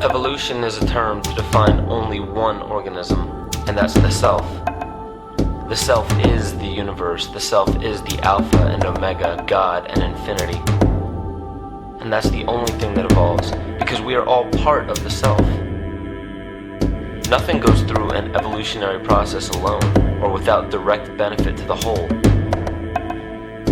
Evolution is a term to define only one organism, and that's the self. The self is the universe, the self is the Alpha and Omega, God and infinity. And that's the only thing that evolves, because we are all part of the self. Nothing goes through an evolutionary process alone, or without direct benefit to the whole.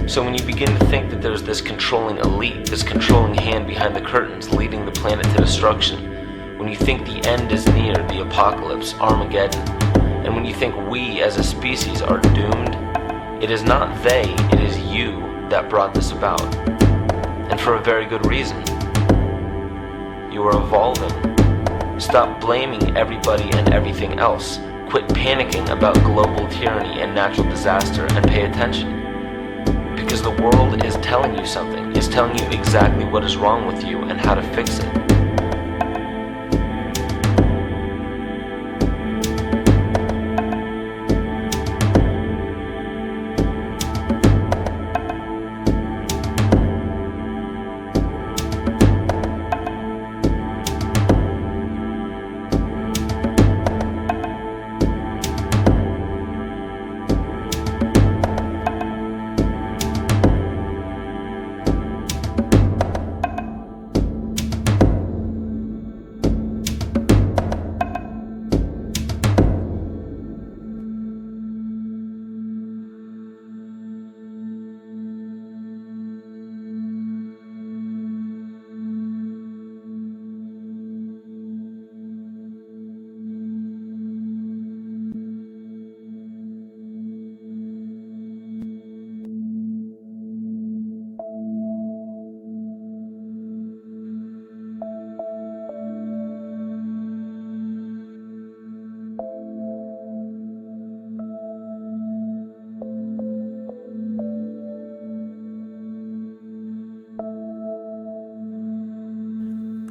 So when you begin to think that there's this controlling elite, this controlling hand behind the curtains leading the planet to destruction, when you think the end is near, the apocalypse, Armageddon, and when you think we as a species are doomed, it is not they, it is you that brought this about. And for a very good reason. You are evolving. Stop blaming everybody and everything else. Quit panicking about global tyranny and natural disaster and pay attention. Because the world is telling you something. It's telling you exactly what is wrong with you and how to fix it.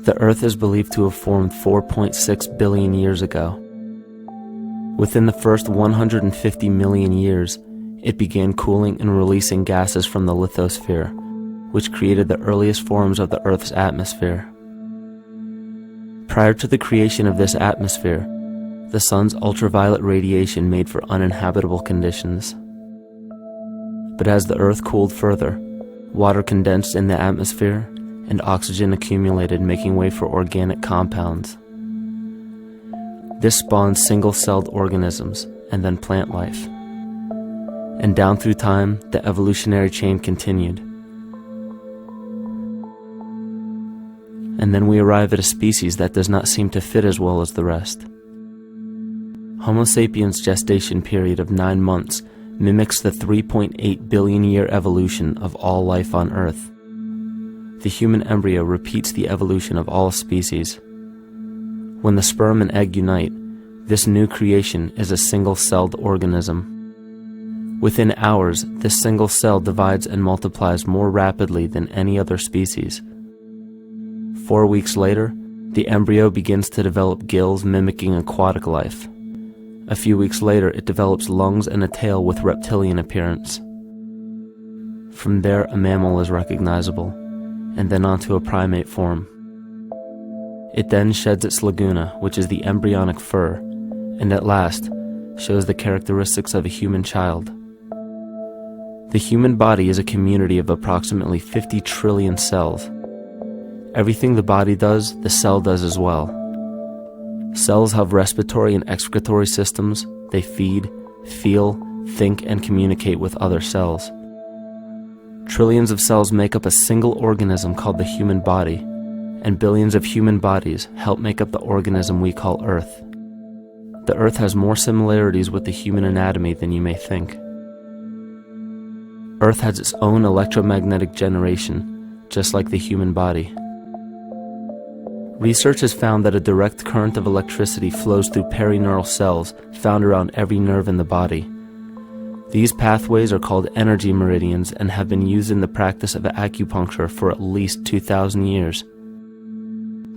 The Earth is believed to have formed 4.6 billion years ago. Within the first 150 million years, it began cooling and releasing gases from the lithosphere, which created the earliest forms of the Earth's atmosphere. Prior to the creation of this atmosphere, the sun's ultraviolet radiation made for uninhabitable conditions. But as the Earth cooled further, water condensed in the atmosphere and oxygen accumulated, making way for organic compounds. This spawned single-celled organisms and then plant life. And down through time, the evolutionary chain continued. And then we arrive at a species that does not seem to fit as well as the rest. Homo sapiens' gestation period of 9 months mimics the 3.8 billion year evolution of all life on Earth. The human embryo repeats the evolution of all species. When the sperm and egg unite, this new creation is a single-celled organism. Within hours, this single cell divides and multiplies more rapidly than any other species. 4 weeks later, the embryo begins to develop gills mimicking aquatic life. A few weeks later, it develops lungs and a tail with reptilian appearance. From there, a mammal is recognizable, and then onto a primate form. It then sheds its laguna, which is the embryonic fur, and at last shows the characteristics of a human child. The human body is a community of approximately 50 trillion cells. Everything the body does, the cell does as well. Cells have respiratory and excretory systems. They feed, feel, think, and communicate with other cells. Trillions of cells make up a single organism called the human body, and billions of human bodies help make up the organism we call Earth. The Earth has more similarities with the human anatomy than you may think. Earth has its own electromagnetic generation, just like the human body. Research has found that a direct current of electricity flows through perineural cells found around every nerve in the body. These pathways are called energy meridians and have been used in the practice of acupuncture for at least 2,000 years.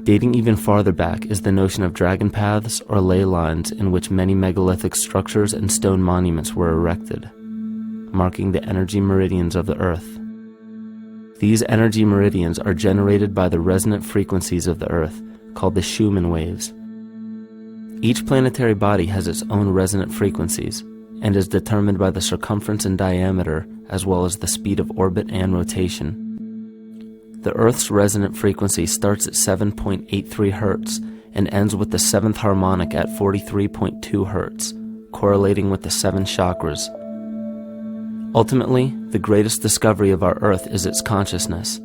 Dating even farther back is the notion of dragon paths or ley lines in which many megalithic structures and stone monuments were erected, marking the energy meridians of the Earth. These energy meridians are generated by the resonant frequencies of the Earth, called the Schumann waves. Each planetary body has its own resonant frequencies and is determined by the circumference and diameter as well as the speed of orbit and rotation. The Earth's resonant frequency starts at 7.83 Hz and ends with the 7th harmonic at 43.2 Hz, correlating with the 7 chakras. Ultimately, the greatest discovery of our Earth is its consciousness.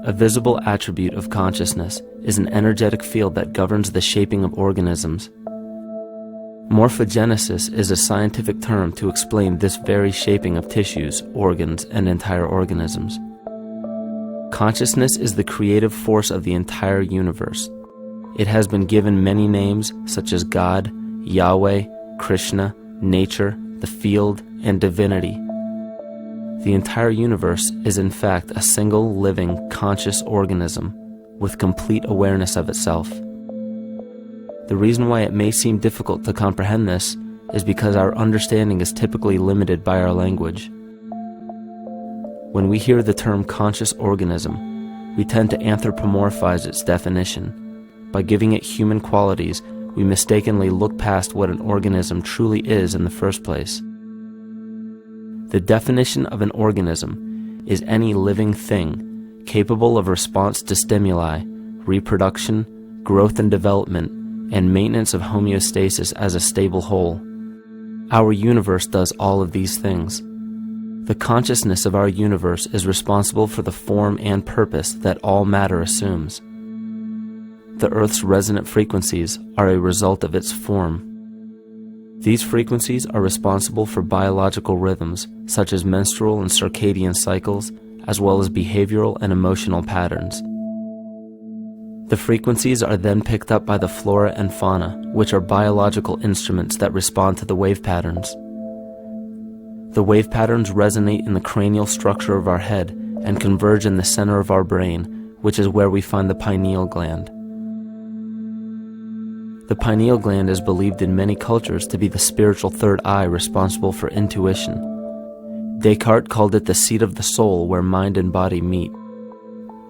A visible attribute of consciousness is an energetic field that governs the shaping of organisms. Morphogenesis is a scientific term to explain this very shaping of tissues, organs, and entire organisms. Consciousness is the creative force of the entire universe. It has been given many names such as God, Yahweh, Krishna, nature, the field, and divinity. The entire universe is in fact a single living, conscious organism with complete awareness of itself. The reason why it may seem difficult to comprehend this is because our understanding is typically limited by our language. When we hear the term conscious organism, we tend to anthropomorphize its definition. By giving it human qualities, we mistakenly look past what an organism truly is in the first place. The definition of an organism is any living thing capable of response to stimuli, reproduction, growth and development, and maintenance of homeostasis as a stable whole. Our universe does all of these things. The consciousness of our universe is responsible for the form and purpose that all matter assumes. The Earth's resonant frequencies are a result of its form. These frequencies are responsible for biological rhythms, such as menstrual and circadian cycles, as well as behavioral and emotional patterns. The frequencies are then picked up by the flora and fauna, which are biological instruments that respond to the wave patterns. The wave patterns resonate in the cranial structure of our head and converge in the center of our brain, which is where we find the pineal gland. The pineal gland is believed in many cultures to be the spiritual third eye responsible for intuition. Descartes called it the seat of the soul where mind and body meet.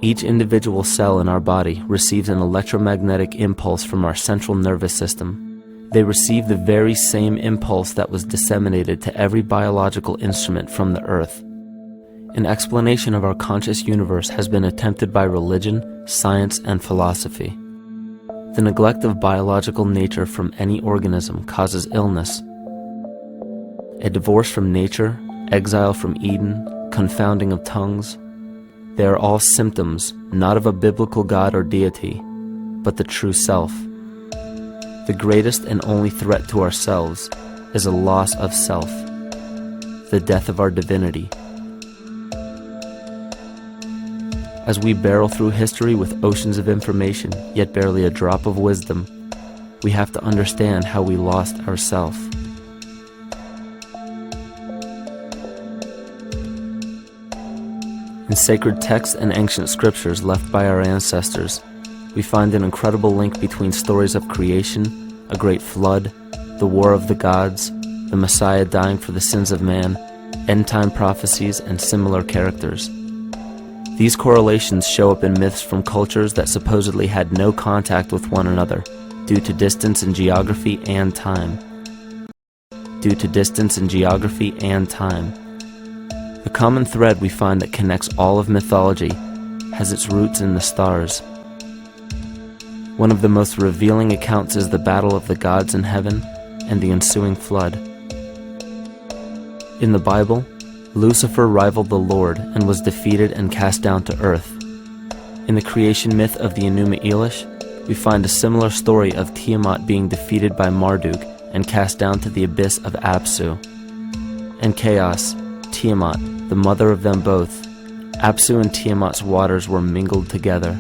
Each individual cell in our body receives an electromagnetic impulse from our central nervous system. They receive the very same impulse that was disseminated to every biological instrument from the earth. An explanation of our conscious universe has been attempted by religion, science, and philosophy. The neglect of biological nature from any organism causes illness. A divorce from nature, exile from Eden, confounding of tongues, they are all symptoms not of a biblical God or deity, but the true self. The greatest and only threat to ourselves is a loss of self, the death of our divinity. As we barrel through history with oceans of information, yet barely a drop of wisdom, we have to understand how we lost ourself. In sacred texts and ancient scriptures left by our ancestors, we find an incredible link between stories of creation, a great flood, the war of the gods, the Messiah dying for the sins of man, end-time prophecies, and similar characters. These correlations show up in myths from cultures that supposedly had no contact with one another due to distance in geography and time. The common thread we find that connects all of mythology has its roots in the stars. One of the most revealing accounts is the battle of the gods in heaven and the ensuing flood. In the Bible, Lucifer rivaled the Lord and was defeated and cast down to earth. In the creation myth of the Enuma Elish, we find a similar story of Tiamat being defeated by Marduk and cast down to the abyss of Apsu. In chaos, Tiamat, the mother of them both, Apsu and Tiamat's waters were mingled together,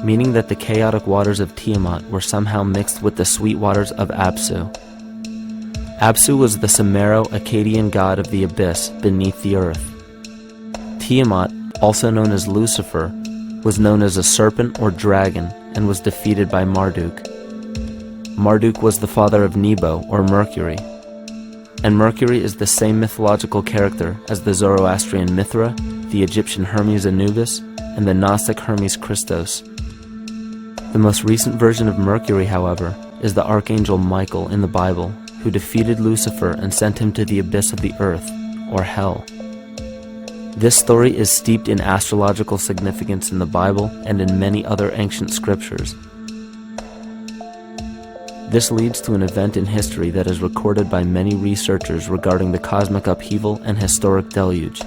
meaning that the chaotic waters of Tiamat were somehow mixed with the sweet waters of Apsu. Apsu was the Sumero-Akkadian god of the abyss beneath the earth. Tiamat, also known as Lucifer, was known as a serpent or dragon and was defeated by Marduk. Marduk was the father of Nebo or Mercury, and Mercury is the same mythological character as the Zoroastrian Mithra, the Egyptian Hermes Anubis, and the Gnostic Hermes Christos. The most recent version of Mercury, however, is the Archangel Michael in the Bible, who defeated Lucifer and sent him to the abyss of the earth, or hell. This story is steeped in astrological significance in the Bible and in many other ancient scriptures. This leads to an event in history that is recorded by many researchers regarding the cosmic upheaval and historic deluge.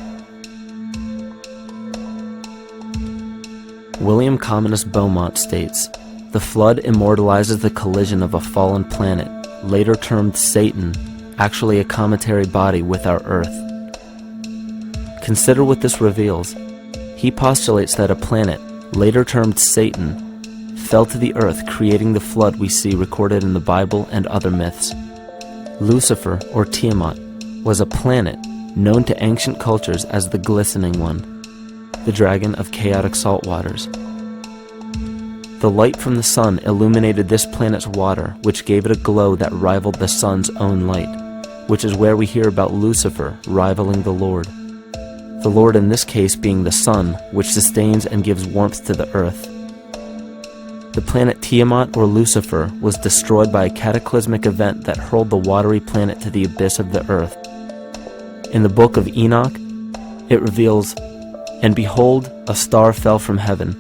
William Commonus Beaumont states, "The flood immortalizes the collision of a fallen planet, later termed Satan, actually a cometary body with our Earth." Consider what this reveals. He postulates that a planet, later termed Satan, fell to the earth, creating the flood we see recorded in the Bible and other myths. Lucifer, or Tiamat, was a planet known to ancient cultures as the Glistening One, the dragon of chaotic salt waters. The light from the sun illuminated this planet's water, which gave it a glow that rivaled the sun's own light, which is where we hear about Lucifer rivaling the Lord. The Lord in this case being the sun, which sustains and gives warmth to the earth. The planet Tiamat, or Lucifer, was destroyed by a cataclysmic event that hurled the watery planet to the abyss of the earth. In the book of Enoch, it reveals, "And behold, a star fell from heaven,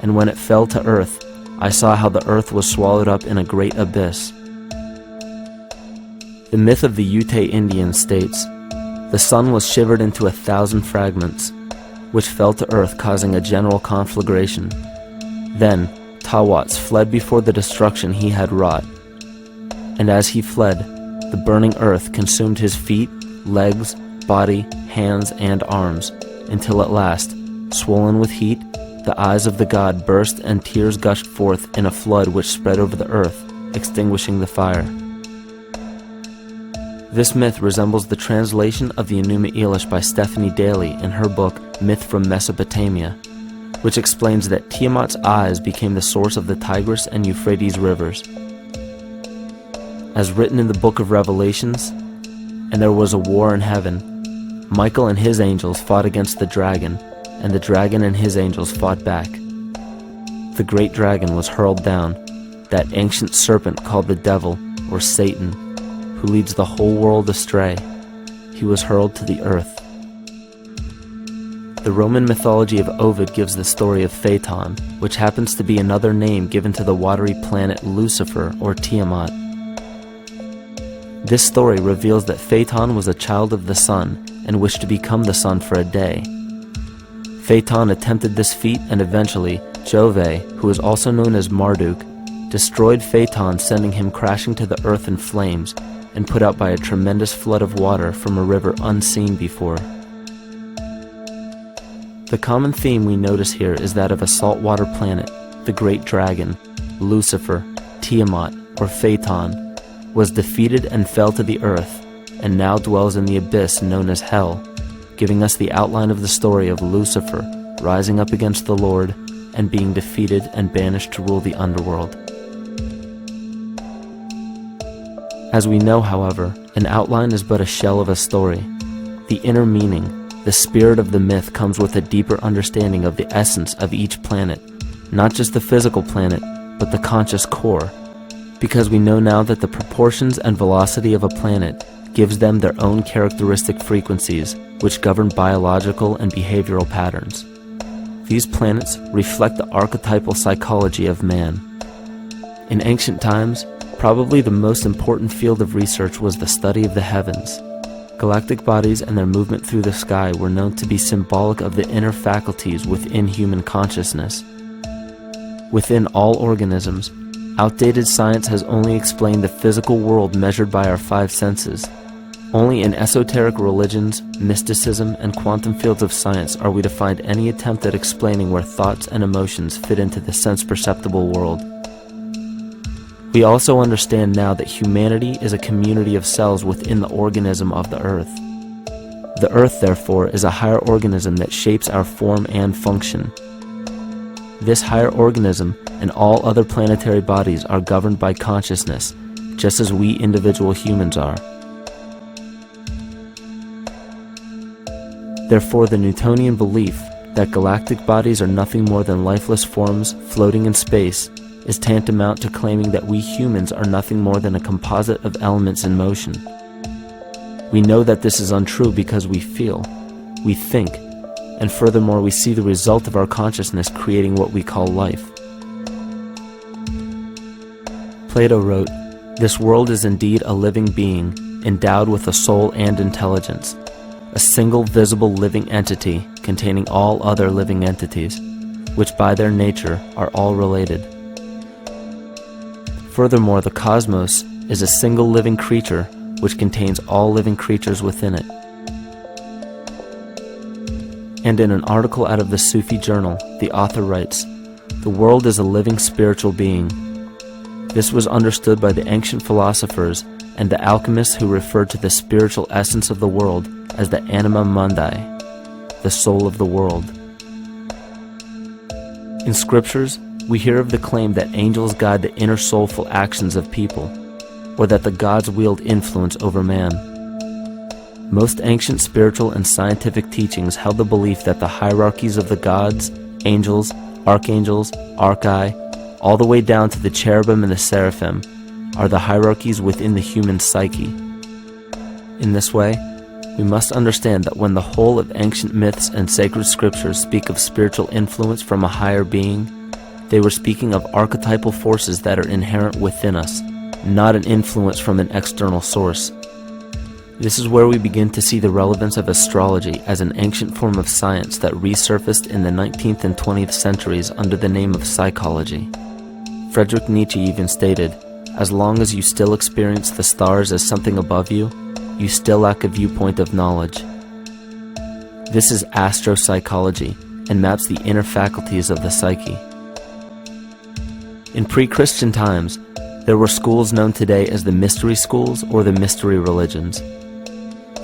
and when it fell to earth, I saw how the earth was swallowed up in a great abyss." The myth of the Ute Indians states, "The sun was shivered into 1,000 fragments, which fell to earth, causing a general conflagration. Then Tawats fled before the destruction he had wrought. And as he fled, the burning earth consumed his feet, legs, body, hands, and arms, until at last, swollen with heat, the eyes of the god burst and tears gushed forth in a flood which spread over the earth, extinguishing the fire." This myth resembles the translation of the Enuma Elish by Stephanie Daly in her book Myth from Mesopotamia, which explains that Tiamat's eyes became the source of the Tigris and Euphrates rivers. As written in the book of Revelations, "And there was a war in heaven. Michael and his angels fought against the dragon, and the dragon and his angels fought back. The great dragon was hurled down, that ancient serpent called the devil, or Satan, who leads the whole world astray. He was hurled to the earth." The Roman mythology of Ovid gives the story of Phaeton, which happens to be another name given to the watery planet Lucifer, or Tiamat. This story reveals that Phaeton was a child of the sun and wished to become the sun for a day. Phaeton attempted this feat, and eventually Jove, who is also known as Marduk, destroyed Phaeton, sending him crashing to the earth in flames and put out by a tremendous flood of water from a river unseen before. The common theme we notice here is that of a saltwater planet, the great dragon, Lucifer, Tiamat, or Phaeton, was defeated and fell to the earth, and now dwells in the abyss known as hell, giving us the outline of the story of Lucifer rising up against the Lord and being defeated and banished to rule the underworld. As we know, however, an outline is but a shell of a story. The inner meaning, the spirit of the myth, comes with a deeper understanding of the essence of each planet, not just the physical planet, but the conscious core, because we know now that the proportions and velocity of a planet gives them their own characteristic frequencies, which govern biological and behavioral patterns. These planets reflect the archetypal psychology of man. In ancient times, probably the most important field of research was the study of the heavens. Galactic bodies and their movement through the sky were known to be symbolic of the inner faculties within human consciousness. Within all organisms, outdated science has only explained the physical world measured by our five senses. Only in esoteric religions, mysticism, and quantum fields of science are we to find any attempt at explaining where thoughts and emotions fit into the sense-perceptible world. We also understand now that humanity is a community of cells within the organism of the Earth. The Earth, therefore, is a higher organism that shapes our form and function. This higher organism and all other planetary bodies are governed by consciousness, just as we individual humans are. Therefore, the Newtonian belief that galactic bodies are nothing more than lifeless forms floating in space is tantamount to claiming that we humans are nothing more than a composite of elements in motion. We know that this is untrue because we feel, we think, and furthermore we see the result of our consciousness creating what we call life. Plato wrote, "This world is indeed a living being, endowed with a soul and intelligence, a single visible living entity containing all other living entities, which by their nature are all related." Furthermore, the cosmos is a single living creature which contains all living creatures within it. And in an article out of the Sufi journal, the author writes, "The world is a living spiritual being." This was understood by the ancient philosophers and the alchemists who referred to the spiritual essence of the world as the anima mundi, the soul of the world. In scriptures, we hear of the claim that angels guide the inner soulful actions of people, or that the gods wield influence over man. Most ancient spiritual and scientific teachings held the belief that the hierarchies of the gods, angels, archangels, archai, all the way down to the cherubim and the seraphim, are the hierarchies within the human psyche. In this way, we must understand that when the whole of ancient myths and sacred scriptures speak of spiritual influence from a higher being, they were speaking of archetypal forces that are inherent within us, not an influence from an external source. This is where we begin to see the relevance of astrology as an ancient form of science that resurfaced in the 19th and 20th centuries under the name of psychology. Friedrich Nietzsche even stated, "As long as you still experience the stars as something above you, you still lack a viewpoint of knowledge." This is astropsychology and maps the inner faculties of the psyche. In pre-Christian times, there were schools known today as the mystery schools or the mystery religions.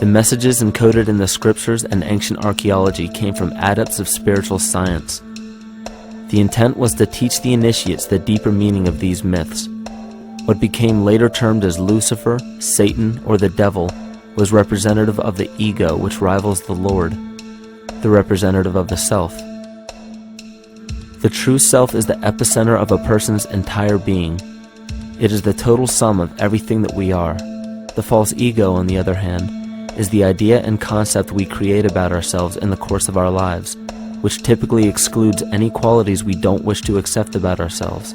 The messages encoded in the scriptures and ancient archaeology came from adepts of spiritual science. The intent was to teach the initiates the deeper meaning of these myths. What became later termed as Lucifer, Satan, or the devil was representative of the ego which rivals the Lord, the representative of the self. The true self is the epicenter of a person's entire being. It is the total sum of everything that we are. The false ego, on the other hand, is the idea and concept we create about ourselves in the course of our lives, which typically excludes any qualities we don't wish to accept about ourselves.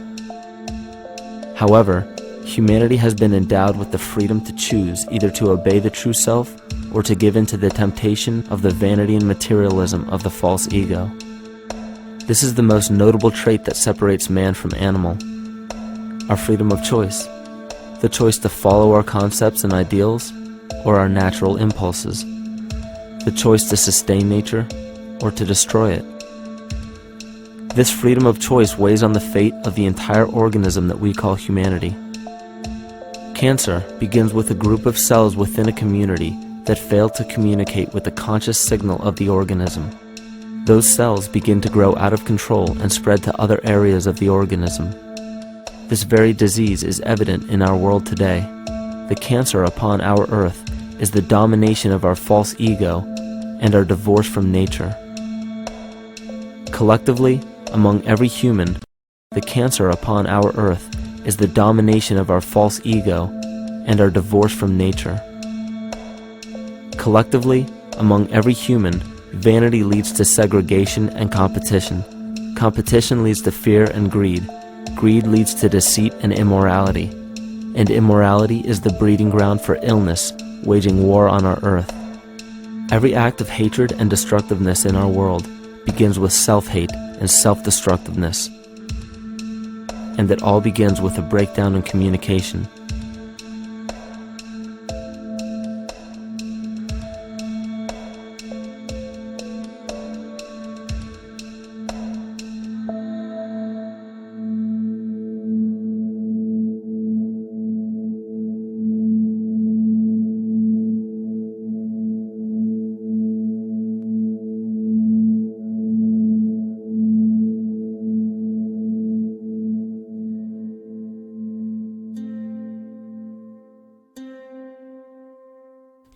However, humanity has been endowed with the freedom to choose either to obey the true self or to give in to the temptation of the vanity and materialism of the false ego. This is the most notable trait that separates man from animal: our freedom of choice, the choice to follow our concepts and ideals or our natural impulses, the choice to sustain nature or to destroy it. This freedom of choice weighs on the fate of the entire organism that we call humanity. Cancer begins with a group of cells within a community that fail to communicate with the conscious signal of the organism. Those cells begin to grow out of control and spread to other areas of the organism. This very disease is evident in our world today. The cancer upon our earth is the domination of our false ego and our divorce from nature. Collectively, among every human, the cancer upon our earth is the domination of our false ego and our divorce from nature. Collectively, among every human, vanity leads to segregation and competition. Competition leads to fear and greed. Greed leads to deceit and immorality. And immorality is the breeding ground for illness, waging war on our earth. Every act of hatred and destructiveness in our world begins with self-hate and self-destructiveness. And it all begins with a breakdown in communication.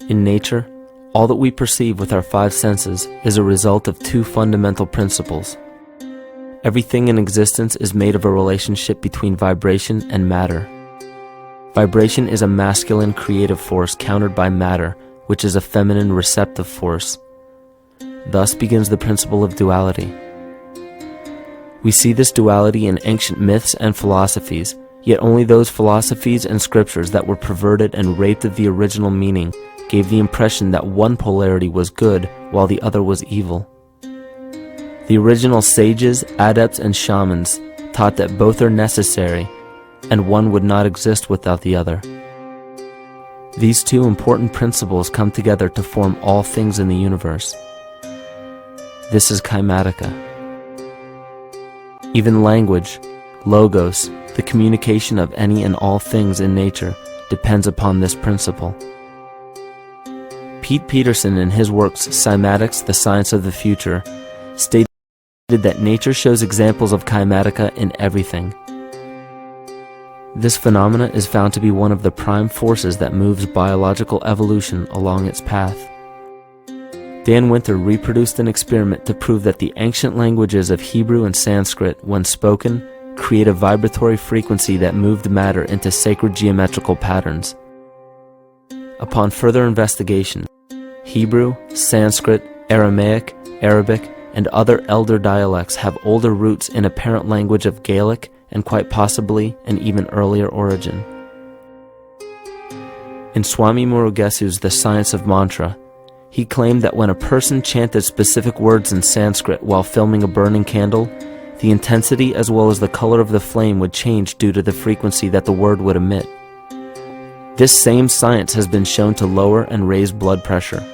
In nature, all that we perceive with our five senses is a result of two fundamental principles. Everything in existence is made of a relationship between vibration and matter. Vibration is a masculine creative force countered by matter, which is a feminine receptive force. Thus begins the principle of duality. We see this duality in ancient myths and philosophies, yet only those philosophies and scriptures that were perverted and raped of the original meaning gave the impression that one polarity was good while the other was evil. The original sages, adepts, and shamans taught that both are necessary, and one would not exist without the other. These two important principles come together to form all things in the universe. This is Kymatica. Even language, logos, the communication of any and all things in nature, depends upon this principle. Pete Peterson, in his works Cymatics, the Science of the Future, stated that nature shows examples of Kymatica in everything. This phenomena is found to be one of the prime forces that moves biological evolution along its path. Dan Winter reproduced an experiment to prove that the ancient languages of Hebrew and Sanskrit, when spoken, create a vibratory frequency that moved matter into sacred geometrical patterns. Upon further investigation, Hebrew, Sanskrit, Aramaic, Arabic, and other elder dialects have older roots in a parent language of Gaelic and quite possibly an even earlier origin. In Swami Murugesu's The Science of Mantra, he claimed that when a person chanted specific words in Sanskrit while filming a burning candle, the intensity as well as the color of the flame would change due to the frequency that the word would emit. This same science has been shown to lower and raise blood pressure.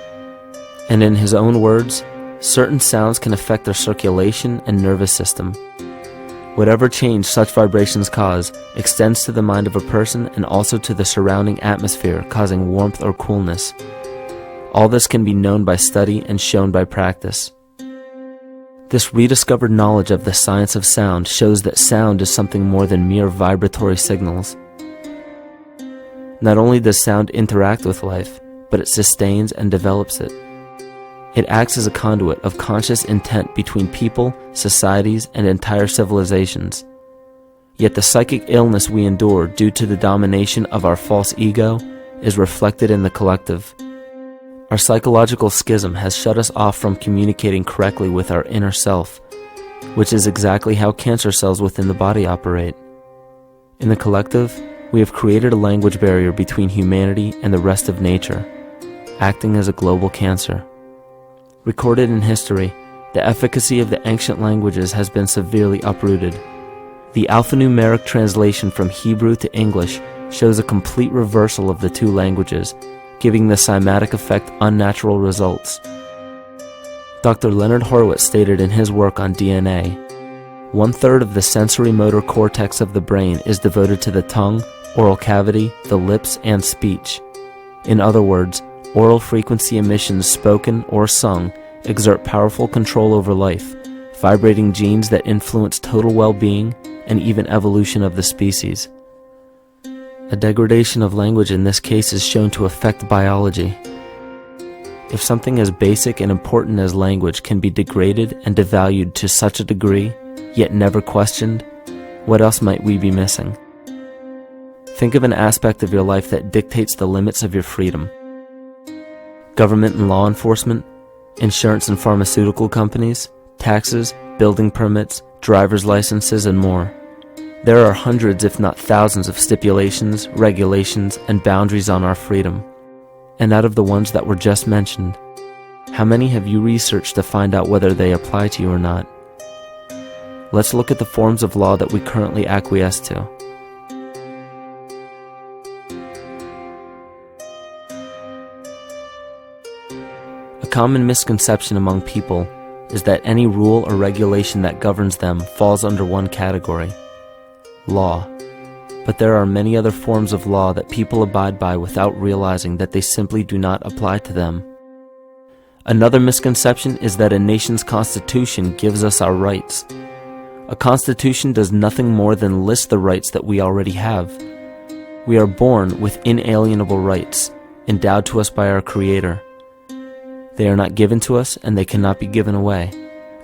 And in his own words, certain sounds can affect their circulation and nervous system. Whatever change such vibrations cause extends to the mind of a person and also to the surrounding atmosphere, causing warmth or coolness. All this can be known by study and shown by practice. This rediscovered knowledge of the science of sound shows that sound is something more than mere vibratory signals. Not only does sound interact with life, but it sustains and develops it. It acts as a conduit of conscious intent between people, societies, and entire civilizations. Yet the psychic illness we endure due to the domination of our false ego is reflected in the collective. Our psychological schism has shut us off from communicating correctly with our inner self, which is exactly how cancer cells within the body operate. In the collective, we have created a language barrier between humanity and the rest of nature, acting as a global cancer. Recorded in history, the efficacy of the ancient languages has been severely uprooted. The alphanumeric translation from Hebrew to English shows a complete reversal of the two languages, giving the cymatic effect unnatural results. Dr. Leonard Horowitz stated in his work on DNA, 1/3 of the sensory motor cortex of the brain is devoted to the tongue, oral cavity, the lips, and speech. In other words, oral frequency emissions spoken or sung exert powerful control over life, vibrating genes that influence total well-being and even evolution of the species. A degradation of language in this case is shown to affect biology. If something as basic and important as language can be degraded and devalued to such a degree, yet never questioned, what else might we be missing? Think of an aspect of your life that dictates the limits of your freedom. Government and law enforcement, insurance and pharmaceutical companies, taxes, building permits, driver's licenses, and more. There are hundreds if not thousands of stipulations, regulations, and boundaries on our freedom. And out of the ones that were just mentioned, how many have you researched to find out whether they apply to you or not? Let's look at the forms of law that we currently acquiesce to. A common misconception among people is that any rule or regulation that governs them falls under one category: law. But there are many other forms of law that people abide by without realizing that they simply do not apply to them. Another misconception is that a nation's constitution gives us our rights. A constitution does nothing more than list the rights that we already have. We are born with inalienable rights, endowed to us by our Creator. They are not given to us, and they cannot be given away.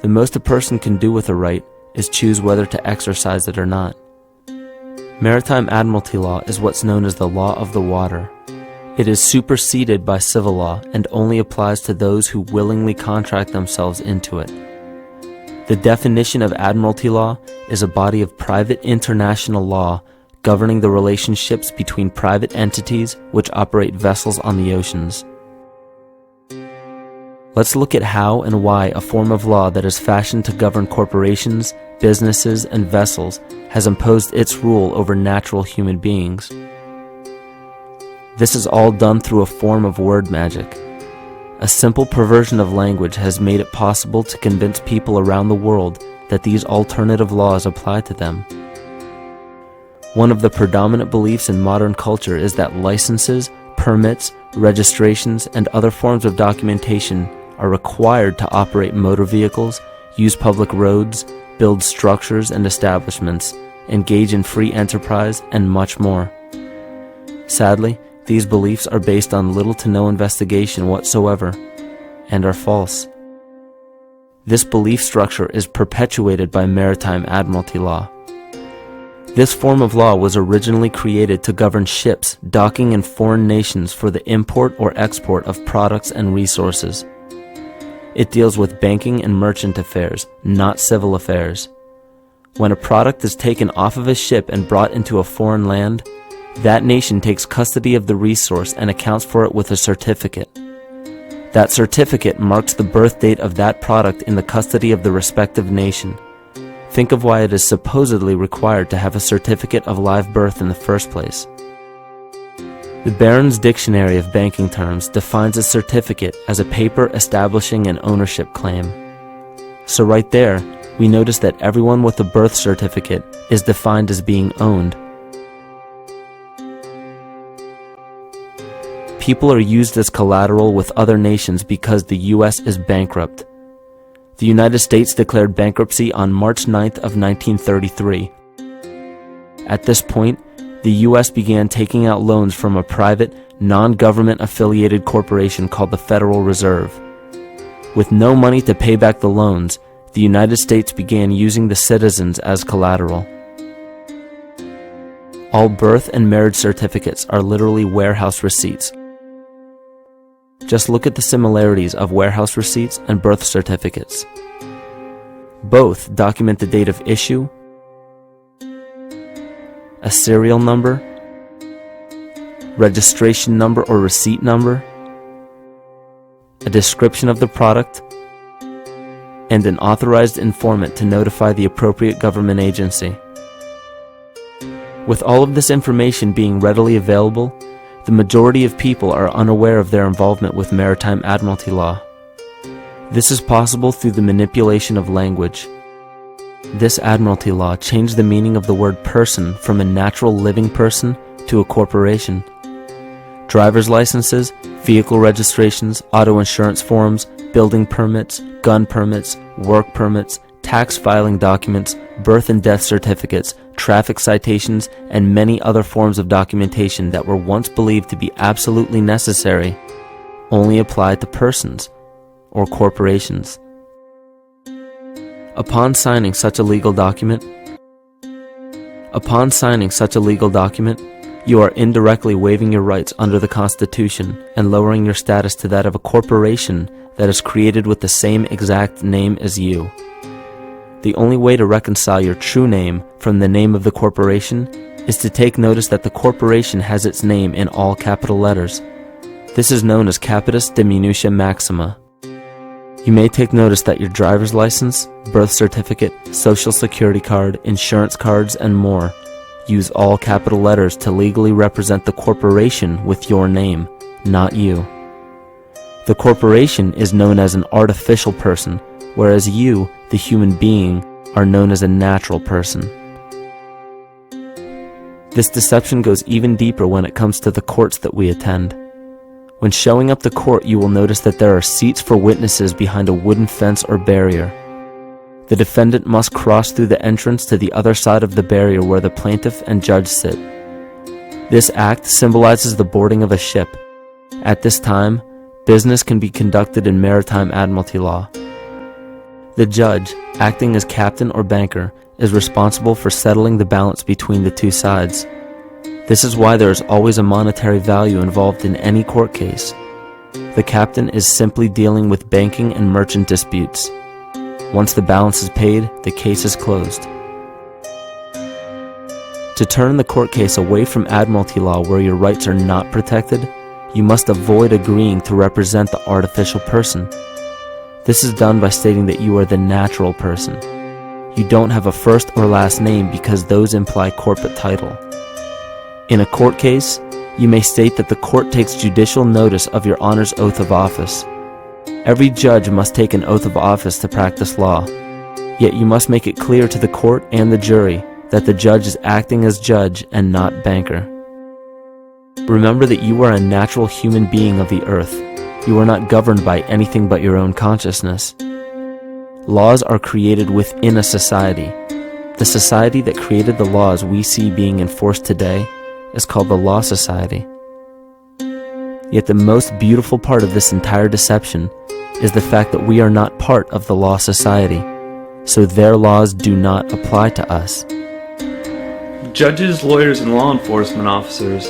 The most a person can do with a right is choose whether to exercise it or not. Maritime admiralty law is what's known as the law of the water. It is superseded by civil law and only applies to those who willingly contract themselves into it. The definition of admiralty law is a body of private international law governing the relationships between private entities which operate vessels on the oceans. Let's look at how and why a form of law that is fashioned to govern corporations, businesses, and vessels has imposed its rule over natural human beings. This is all done through a form of word magic. A simple perversion of language has made it possible to convince people around the world that these alternative laws apply to them. One of the predominant beliefs in modern culture is that licenses, permits, registrations, and other forms of documentation are required to operate motor vehicles, use public roads, build structures and establishments, engage in free enterprise, and much more. Sadly, these beliefs are based on little to no investigation whatsoever, and are false. This belief structure is perpetuated by maritime admiralty law. This form of law was originally created to govern ships docking in foreign nations for the import or export of products and resources. It deals with banking and merchant affairs, not civil affairs. When a product is taken off of a ship and brought into a foreign land, that nation takes custody of the resource and accounts for it with a certificate. That certificate marks the birth date of that product in the custody of the respective nation. Think of why it is supposedly required to have a certificate of live birth in the first place. The Barron's Dictionary of Banking Terms defines a certificate as a paper establishing an ownership claim. So right there, we notice that everyone with a birth certificate is defined as being owned. People are used as collateral with other nations because the U.S. is bankrupt. The United States declared bankruptcy on March 9th of 1933. At this point, the U.S. began taking out loans from a private, non-government affiliated corporation called the Federal Reserve. With no money to pay back the loans, the United States began using the citizens as collateral. All birth and marriage certificates are literally warehouse receipts. Just look at the similarities of warehouse receipts and birth certificates. Both document the date of issue, a serial number, registration number or receipt number, a description of the product, and an authorized informant to notify the appropriate government agency. With all of this information being readily available, the majority of people are unaware of their involvement with maritime admiralty law. This is possible through the manipulation of language. This admiralty law changed the meaning of the word person from a natural living person to a corporation. Driver's licenses, vehicle registrations, auto insurance forms, building permits, gun permits, work permits, tax filing documents, birth and death certificates, traffic citations, and many other forms of documentation that were once believed to be absolutely necessary only applied to persons or corporations. Upon signing such a legal document, you are indirectly waiving your rights under the Constitution and lowering your status to that of a corporation that is created with the same exact name as you. The only way to reconcile your true name from the name of the corporation is to take notice that the corporation has its name in all capital letters. This is known as capitis diminutia maxima. You may take notice that your driver's license, birth certificate, social security card, insurance cards, and more use all capital letters to legally represent the corporation with your name, not you. The corporation is known as an artificial person, whereas you, the human being, are known as a natural person. This deception goes even deeper when it comes to the courts that we attend. When showing up to court, you will notice that there are seats for witnesses behind a wooden fence or barrier. The defendant must cross through the entrance to the other side of the barrier where the plaintiff and judge sit. This act symbolizes the boarding of a ship. At this time, business can be conducted in maritime admiralty law. The judge, acting as captain or banker, is responsible for settling the balance between the two sides. This is why there is always a monetary value involved in any court case. The captain is simply dealing with banking and merchant disputes. Once the balance is paid, the case is closed. To turn the court case away from admiralty law where your rights are not protected, you must avoid agreeing to represent the artificial person. This is done by stating that you are the natural person. You don't have a first or last name because those imply corporate title. In a court case, you may state that the court takes judicial notice of your honor's oath of office. Every judge must take an oath of office to practice law, yet you must make it clear to the court and the jury that the judge is acting as judge and not banker. Remember that you are a natural human being of the earth. You are not governed by anything but your own consciousness. Laws are created within a society. The society that created the laws we see being enforced today is called the Law Society. Yet the most beautiful part of this entire deception is the fact that we are not part of the Law Society, so their laws do not apply to us. Judges, lawyers, and law enforcement officers,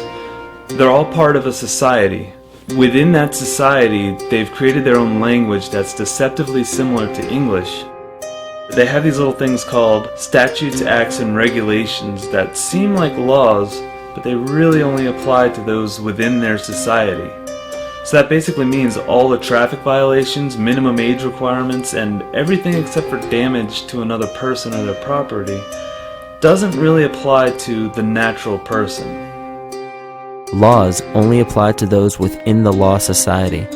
they're all part of a society. Within that society, they've created their own language that's deceptively similar to English. They have these little things called statutes, acts, and regulations that seem like laws, but they really only apply to those within their society. So that basically means all the traffic violations, minimum age requirements, and everything except for damage to another person or their property doesn't really apply to the natural person. Laws only apply to those within the Law Society.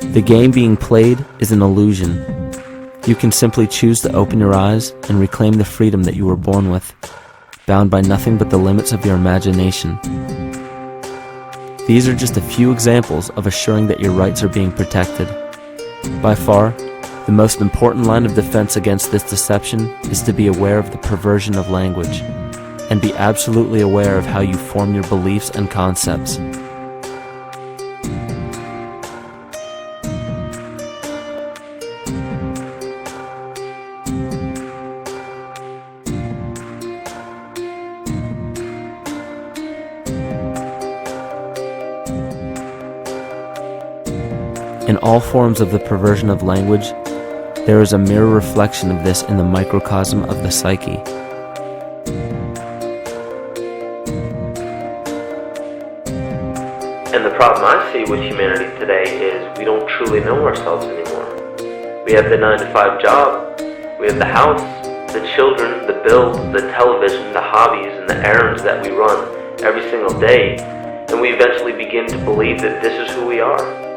The game being played is an illusion. You can simply choose to open your eyes and reclaim the freedom that you were born with, bound by nothing but the limits of your imagination. These are just a few examples of assuring that your rights are being protected. By far, the most important line of defense against this deception is to be aware of the perversion of language, and be absolutely aware of how you form your beliefs and concepts. In all forms of the perversion of language, there is a mirror reflection of this in the microcosm of the psyche. And the problem I see with humanity today is we don't truly know ourselves anymore. We have the 9-to-5 job, we have the house, the children, the bills, the television, the hobbies, and the errands that we run every single day, and we eventually begin to believe that this is who we are.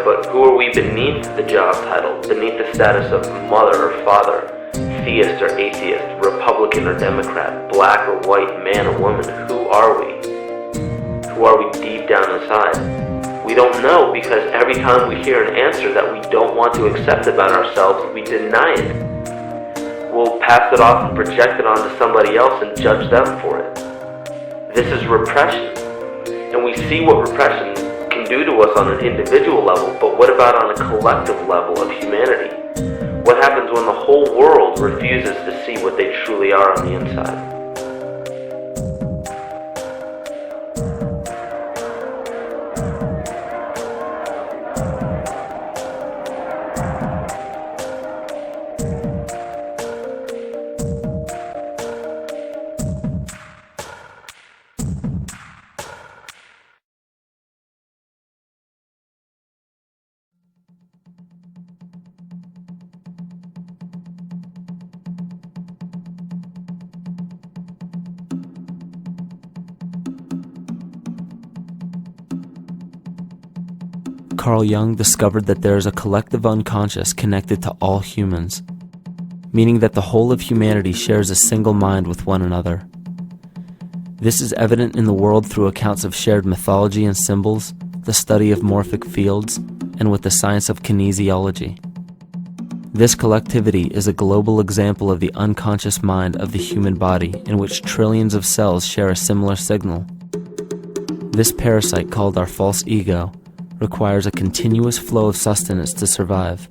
But who are we beneath the job title, beneath the status of mother or father, theist or atheist, Republican or Democrat, black or white, man or woman? Who are we? Who are we deep down inside? We don't know, because every time we hear an answer that we don't want to accept about ourselves, we deny it. We'll pass it off and project it onto somebody else and judge them for it. This is repression. And we see what repression can do to us on an individual level, but what about on a collective level of humanity? What happens when the whole world refuses to see what they truly are on the inside? Carl Jung discovered that there is a collective unconscious connected to all humans, meaning that the whole of humanity shares a single mind with one another. This is evident in the world through accounts of shared mythology and symbols, the study of morphic fields, and with the science of kinesiology. This collectivity is a global example of the unconscious mind of the human body, in which trillions of cells share a similar signal. This parasite, called our false ego, requires a continuous flow of sustenance to survive.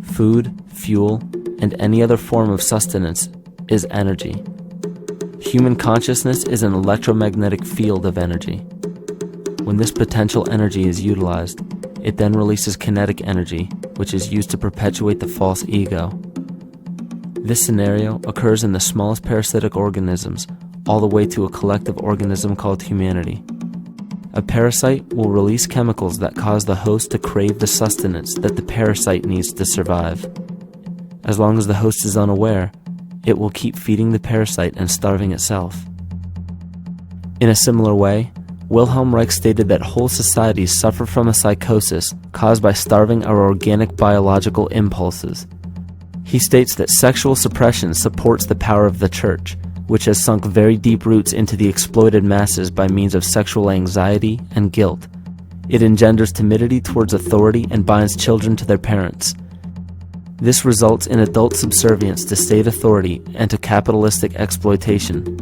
Food, fuel, and any other form of sustenance is energy. Human consciousness is an electromagnetic field of energy. When this potential energy is utilized, it then releases kinetic energy, which is used to perpetuate the false ego. This scenario occurs in the smallest parasitic organisms, all the way to a collective organism called humanity. A parasite will release chemicals that cause the host to crave the sustenance that the parasite needs to survive. As long as the host is unaware, it will keep feeding the parasite and starving itself. In a similar way, Wilhelm Reich stated that whole societies suffer from a psychosis caused by starving our organic biological impulses. He states that sexual suppression supports the power of the church, which has sunk very deep roots into the exploited masses by means of sexual anxiety and guilt. It engenders timidity towards authority and binds children to their parents. This results in adult subservience to state authority and to capitalistic exploitation.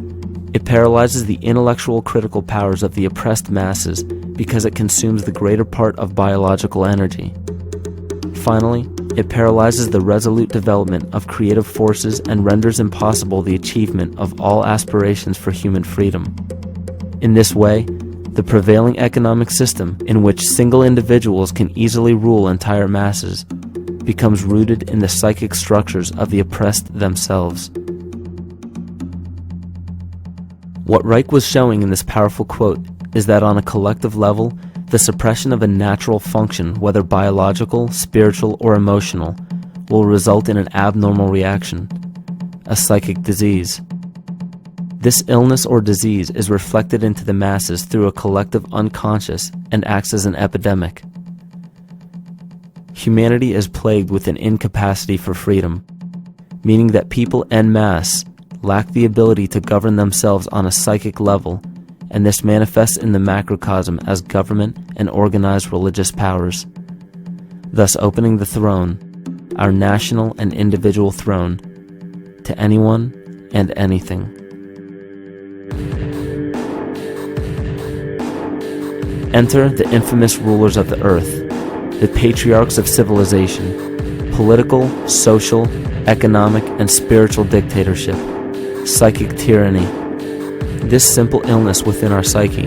It paralyzes the intellectual critical powers of the oppressed masses because it consumes the greater part of biological energy. Finally, it paralyzes the resolute development of creative forces and renders impossible the achievement of all aspirations for human freedom. In this way, the prevailing economic system, in which single individuals can easily rule entire masses, becomes rooted in the psychic structures of the oppressed themselves. What Reich was showing in this powerful quote is that on a collective level, the suppression of a natural function, whether biological, spiritual, or emotional, will result in an abnormal reaction, a psychic disease. This illness or disease is reflected into the masses through a collective unconscious and acts as an epidemic. Humanity is plagued with an incapacity for freedom, meaning that people en masse lack the ability to govern themselves on a psychic level, and this manifests in the macrocosm as government and organized religious powers, thus opening the throne, our national and individual throne, to anyone and anything. Enter the infamous rulers of the earth, the patriarchs of civilization, political, social, economic, and spiritual dictatorship, psychic tyranny. This simple illness within our psyche,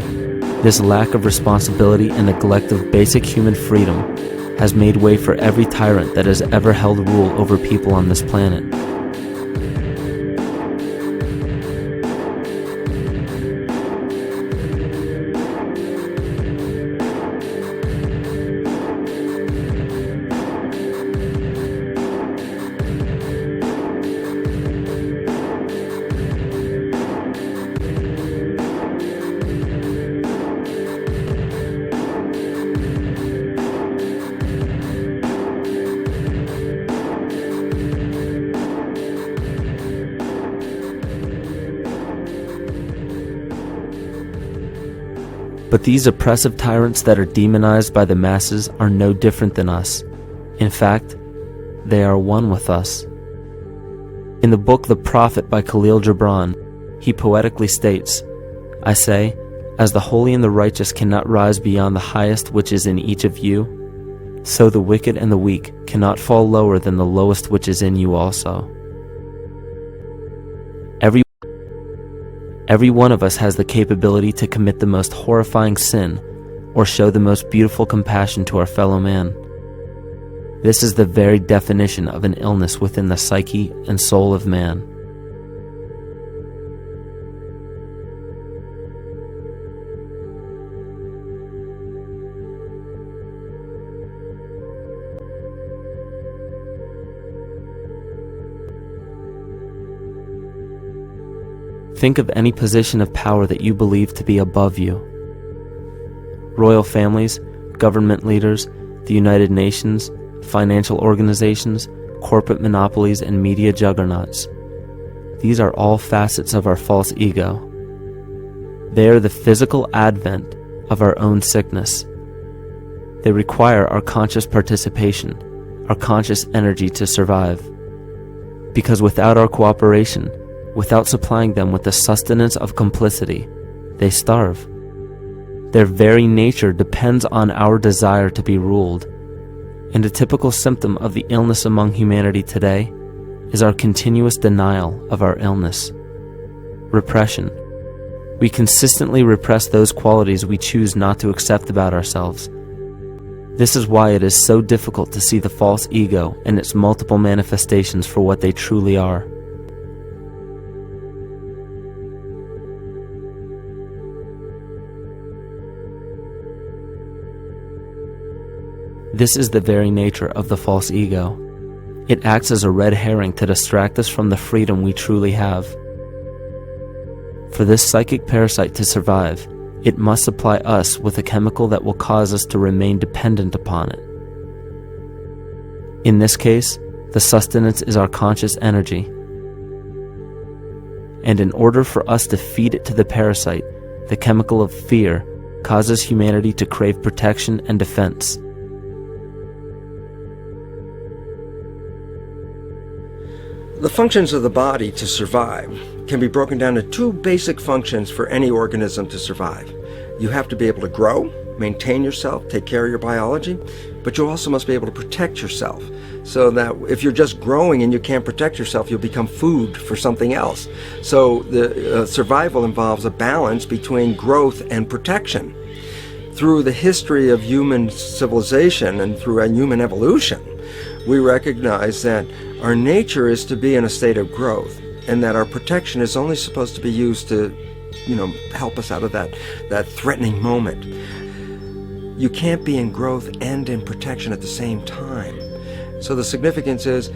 this lack of responsibility and neglect of basic human freedom, has made way for every tyrant that has ever held rule over people on this planet. But these oppressive tyrants that are demonized by the masses are no different than us. In fact, they are one with us. In the book The Prophet by Khalil Gibran, he poetically states, "I say, as the holy and the righteous cannot rise beyond the highest which is in each of you, so the wicked and the weak cannot fall lower than the lowest which is in you also." Every one of us has the capability to commit the most horrifying sin or show the most beautiful compassion to our fellow man. This is the very definition of an illness within the psyche and soul of man. Think of any position of power that you believe to be above you. Royal families, government leaders, the United Nations, financial organizations, corporate monopolies, and media juggernauts. These are all facets of our false ego. They are the physical advent of our own sickness. They require our conscious participation, our conscious energy to survive. Because without our cooperation, without supplying them with the sustenance of complicity, they starve. Their very nature depends on our desire to be ruled. And a typical symptom of the illness among humanity today is our continuous denial of our illness. Repression. We consistently repress those qualities we choose not to accept about ourselves. This is why it is so difficult to see the false ego and its multiple manifestations for what they truly are. This is the very nature of the false ego. It acts as a red herring to distract us from the freedom we truly have. For this psychic parasite to survive, it must supply us with a chemical that will cause us to remain dependent upon it. In this case, the sustenance is our conscious energy. And in order for us to feed it to the parasite, the chemical of fear causes humanity to crave protection and defense. The functions of the body to survive can be broken down to two basic functions for any organism to survive. You have to be able to grow, maintain yourself, take care of your biology, but you also must be able to protect yourself, so that if you're just growing and you can't protect yourself, you'll become food for something else. So the survival involves a balance between growth and protection. Through the history of human civilization and through human evolution, we recognize that our nature is to be in a state of growth, and that our protection is only supposed to be used to, help us out of that threatening moment. You can't be in growth and in protection at the same time. So the significance is,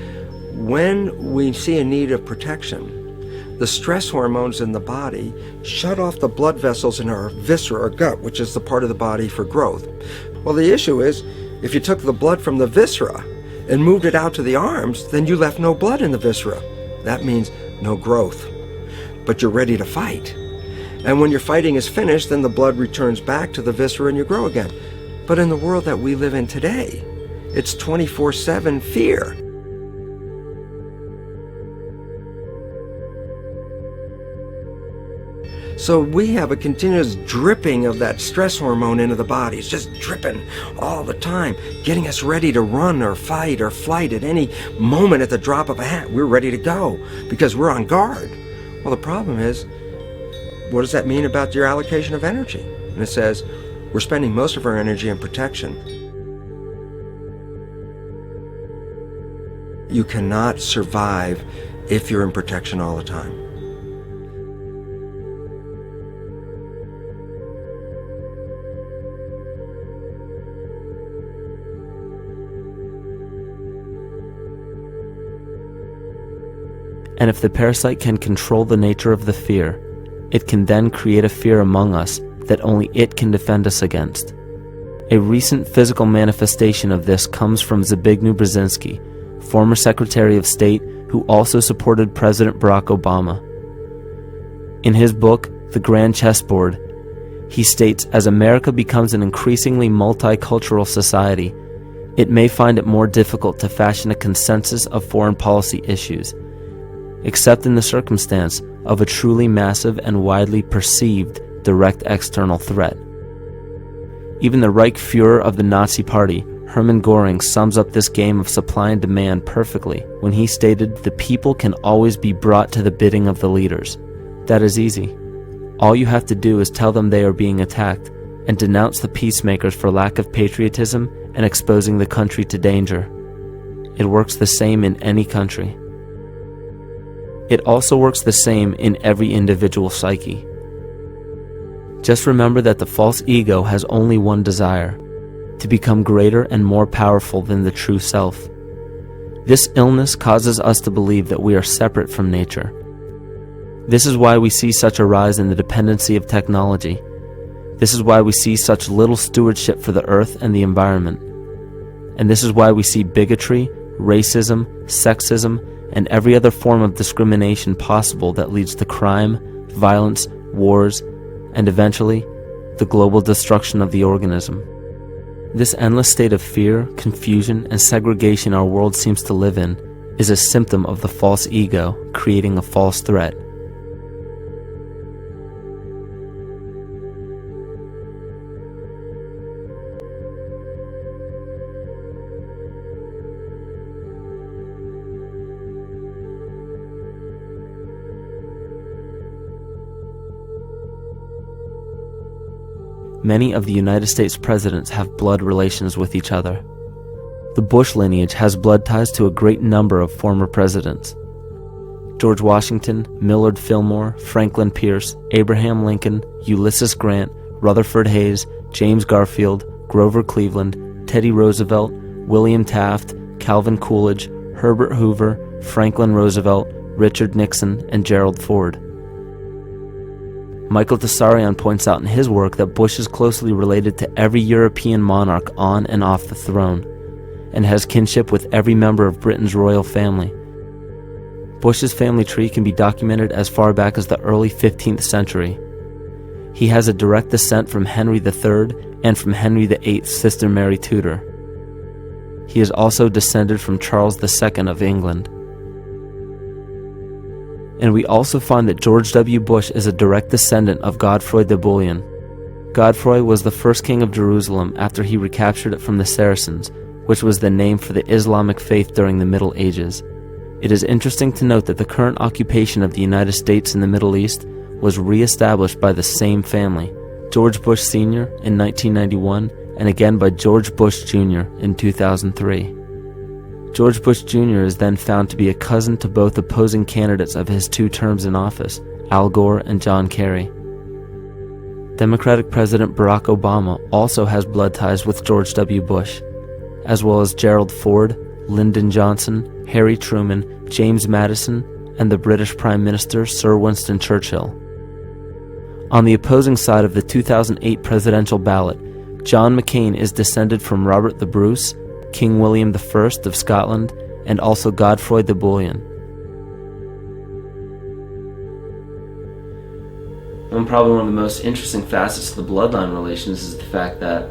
when we see a need of protection, the stress hormones in the body shut off the blood vessels in our viscera or gut, which is the part of the body for growth. Well, the issue is, if you took the blood from the viscera and moved it out to the arms, then you left no blood in the viscera. That means no growth. But you're ready to fight. And when your fighting is finished, then the blood returns back to the viscera and you grow again. But in the world that we live in today, it's 24/7 fear. So we have a continuous dripping of that stress hormone into the body. It's just dripping all the time, getting us ready to run or fight or flight at any moment at the drop of a hat. We're ready to go because we're on guard. Well, the problem is, what does that mean about your allocation of energy? And it says, we're spending most of our energy in protection. You cannot survive if you're in protection all the time. And if the parasite can control the nature of the fear, it can then create a fear among us that only it can defend us against. A recent physical manifestation of this comes from Zbigniew Brzezinski, former Secretary of State who also supported President Barack Obama. In his book, The Grand Chessboard, he states, as America becomes an increasingly multicultural society, it may find it more difficult to fashion a consensus of foreign policy issues, except in the circumstance of a truly massive and widely perceived direct external threat. Even the Reichsfuhrer of the Nazi Party, Hermann Göring, sums up this game of supply and demand perfectly when he stated, "The people can always be brought to the bidding of the leaders." That is easy. All you have to do is tell them they are being attacked and denounce the peacemakers for lack of patriotism and exposing the country to danger. It works the same in any country. It also works the same in every individual psyche. Just remember that the false ego has only one desire: to become greater and more powerful than the true self. This illness causes us to believe that we are separate from nature. This is why we see such a rise in the dependency of technology. This is why we see such little stewardship for the earth and the environment. And this is why we see bigotry, racism, sexism, and every other form of discrimination possible that leads to crime, violence, wars, and eventually, the global destruction of the organism. This endless state of fear, confusion, and segregation our world seems to live in is a symptom of the false ego creating a false threat. many of the United States presidents have blood relations with each other. The Bush lineage has blood ties to a great number of former presidents. George Washington, Millard Fillmore, Franklin Pierce, Abraham Lincoln, Ulysses Grant, Rutherford Hayes, James Garfield, Grover Cleveland, Teddy Roosevelt, William Taft, Calvin Coolidge, Herbert Hoover, Franklin Roosevelt, Richard Nixon, and Gerald Ford. Michael Tsarion points out in his work that Bush is closely related to every European monarch on and off the throne, and has kinship with every member of Britain's royal family. Bush's family tree can be documented as far back as the early 15th century. He has a direct descent from Henry III and from Henry VIII's sister Mary Tudor. He is also descended from Charles II of England. And we also find that George W. Bush is a direct descendant of Godfrey de Bouillon. Godfrey was the first king of Jerusalem after he recaptured it from the Saracens, which was the name for the Islamic faith during the Middle Ages. It is interesting to note that the current occupation of the United States in the Middle East was re-established by the same family, George Bush Sr. in 1991, and again by George Bush Jr. in 2003. George Bush Jr. is then found to be a cousin to both opposing candidates of his 2 terms in office, Al Gore and John Kerry. Democratic President Barack Obama also has blood ties with George W. Bush, as well as Gerald Ford, Lyndon Johnson, Harry Truman, James Madison, and the British Prime Minister Sir Winston Churchill. On the opposing side of the 2008 presidential ballot, John McCain is descended from Robert the Bruce, King William I of Scotland, and also Godfrey de Bouillon. Probably one of the most interesting facets of the bloodline relations is the fact that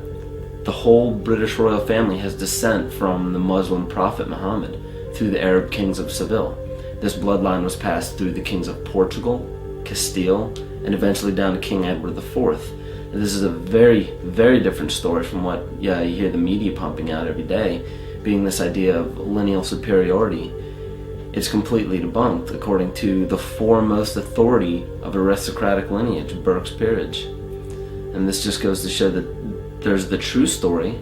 the whole British royal family has descent from the Muslim prophet Muhammad through the Arab kings of Seville. This bloodline was passed through the kings of Portugal, Castile, and eventually down to King Edward IV. And this is a very, very different story from what you hear the media pumping out every day, being this idea of lineal superiority. It's completely debunked according to the foremost authority of aristocratic lineage, Burke's peerage. And this just goes to show that there's the true story,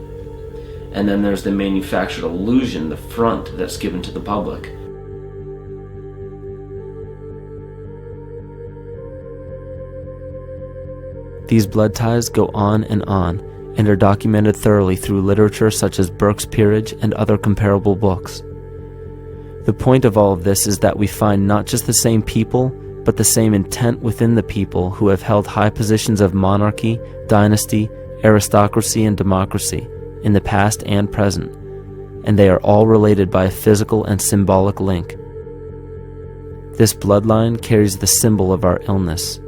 and then there's the manufactured illusion, the front that's given to the public. These blood ties go on and are documented thoroughly through literature such as Burke's Peerage and other comparable books. The point of all of this is that we find not just the same people, but the same intent within the people who have held high positions of monarchy, dynasty, aristocracy, and democracy in the past and present, and they are all related by a physical and symbolic link. This bloodline carries the symbol of our illness.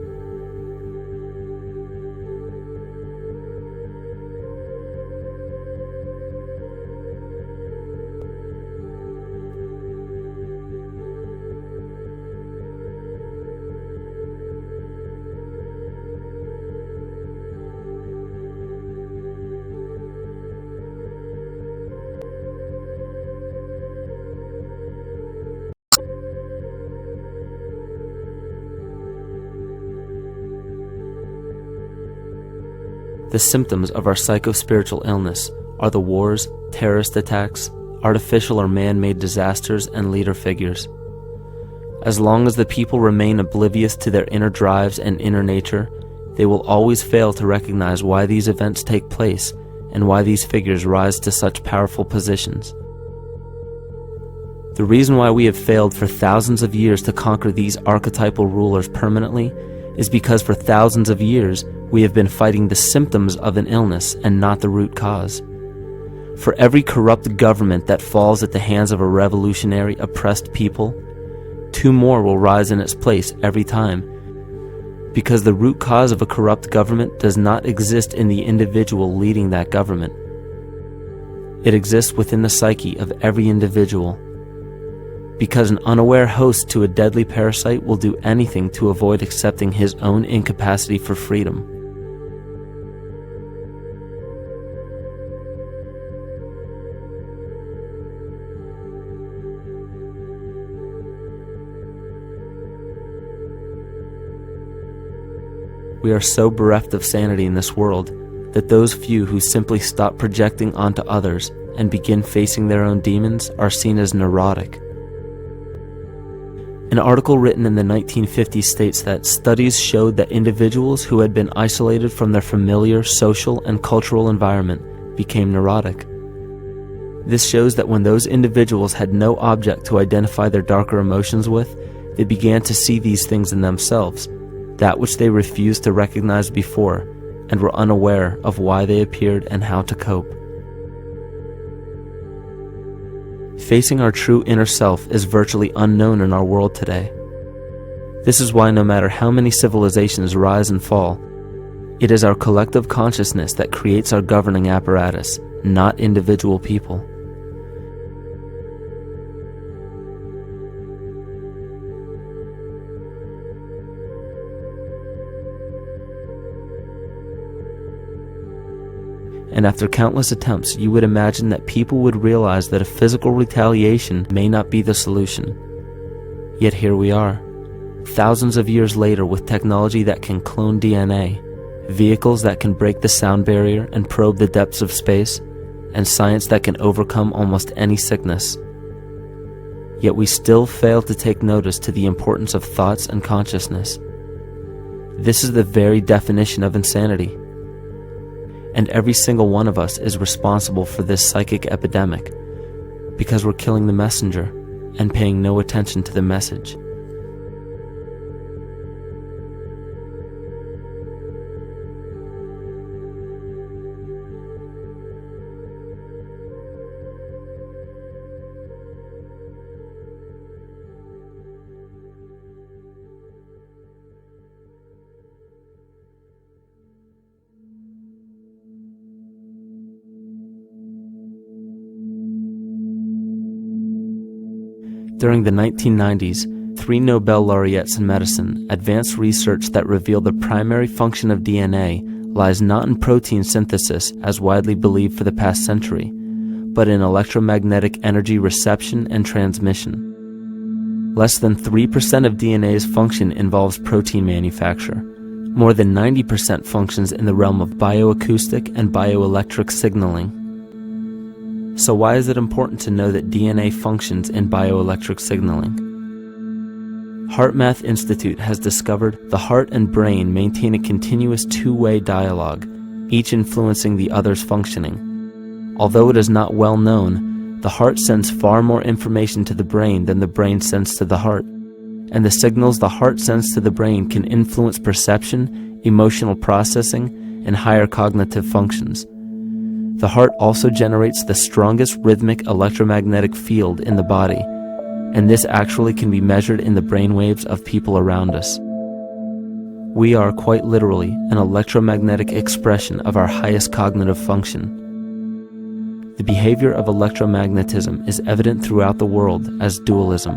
The symptoms of our psycho-spiritual illness are the wars, terrorist attacks, artificial or man-made disasters, and leader figures. As long as the people remain oblivious to their inner drives and inner nature, they will always fail to recognize why these events take place and why these figures rise to such powerful positions. The reason why we have failed for thousands of years to conquer these archetypal rulers permanently is because for thousands of years we have been fighting the symptoms of an illness and not the root cause. For every corrupt government that falls at the hands of a revolutionary, oppressed people, 2 more will rise in its place every time, because the root cause of a corrupt government does not exist in the individual leading that government. It exists within the psyche of every individual, because an unaware host to a deadly parasite will do anything to avoid accepting his own incapacity for freedom. We are so bereft of sanity in this world that those few who simply stop projecting onto others and begin facing their own demons are seen as neurotic. An article written in the 1950s states that studies showed that individuals who had been isolated from their familiar social and cultural environment became neurotic. This shows that when those individuals had no object to identify their darker emotions with, they began to see these things in themselves, that which they refused to recognize before, and were unaware of why they appeared and how to cope. Facing our true inner self is virtually unknown in our world today. This is why no matter how many civilizations rise and fall, it is our collective consciousness that creates our governing apparatus, not individual people. And after countless attempts, you would imagine that people would realize that a physical retaliation may not be the solution. Yet here we are, thousands of years later, with technology that can clone DNA, vehicles that can break the sound barrier and probe the depths of space, and science that can overcome almost any sickness. Yet we still fail to take notice to the importance of thoughts and consciousness. This is the very definition of insanity. And every single one of us is responsible for this psychic epidemic because we're killing the messenger and paying no attention to the message. During the 1990s, 3 Nobel laureates in medicine advanced research that revealed the primary function of DNA lies not in protein synthesis as widely believed for the past century, but in electromagnetic energy reception and transmission. Less than 3% of DNA's function involves protein manufacture. More than 90% functions in the realm of bioacoustic and bioelectric signaling. So why is it important to know that DNA functions in bioelectric signaling? HeartMath Institute has discovered the heart and brain maintain a continuous two-way dialogue, each influencing the other's functioning. Although it is not well known, the heart sends far more information to the brain than the brain sends to the heart, and the signals the heart sends to the brain can influence perception, emotional processing, and higher cognitive functions. The heart also generates the strongest rhythmic electromagnetic field in the body, and this actually can be measured in the brainwaves of people around us. We are quite literally an electromagnetic expression of our highest cognitive function. The behavior of electromagnetism is evident throughout the world as dualism.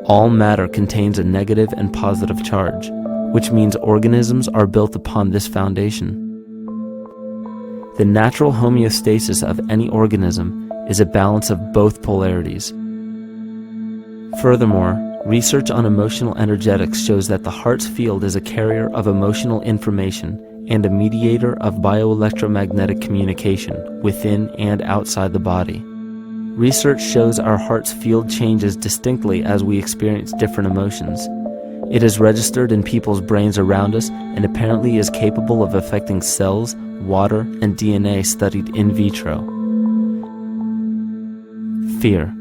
All matter contains a negative and positive charge, which means organisms are built upon this foundation. The natural homeostasis of any organism is a balance of both polarities. Furthermore, research on emotional energetics shows that the heart's field is a carrier of emotional information and a mediator of bioelectromagnetic communication within and outside the body. Research shows our heart's field changes distinctly as we experience different emotions. It is registered in people's brains around us and apparently is capable of affecting cells, water, and DNA studied in vitro. Fear.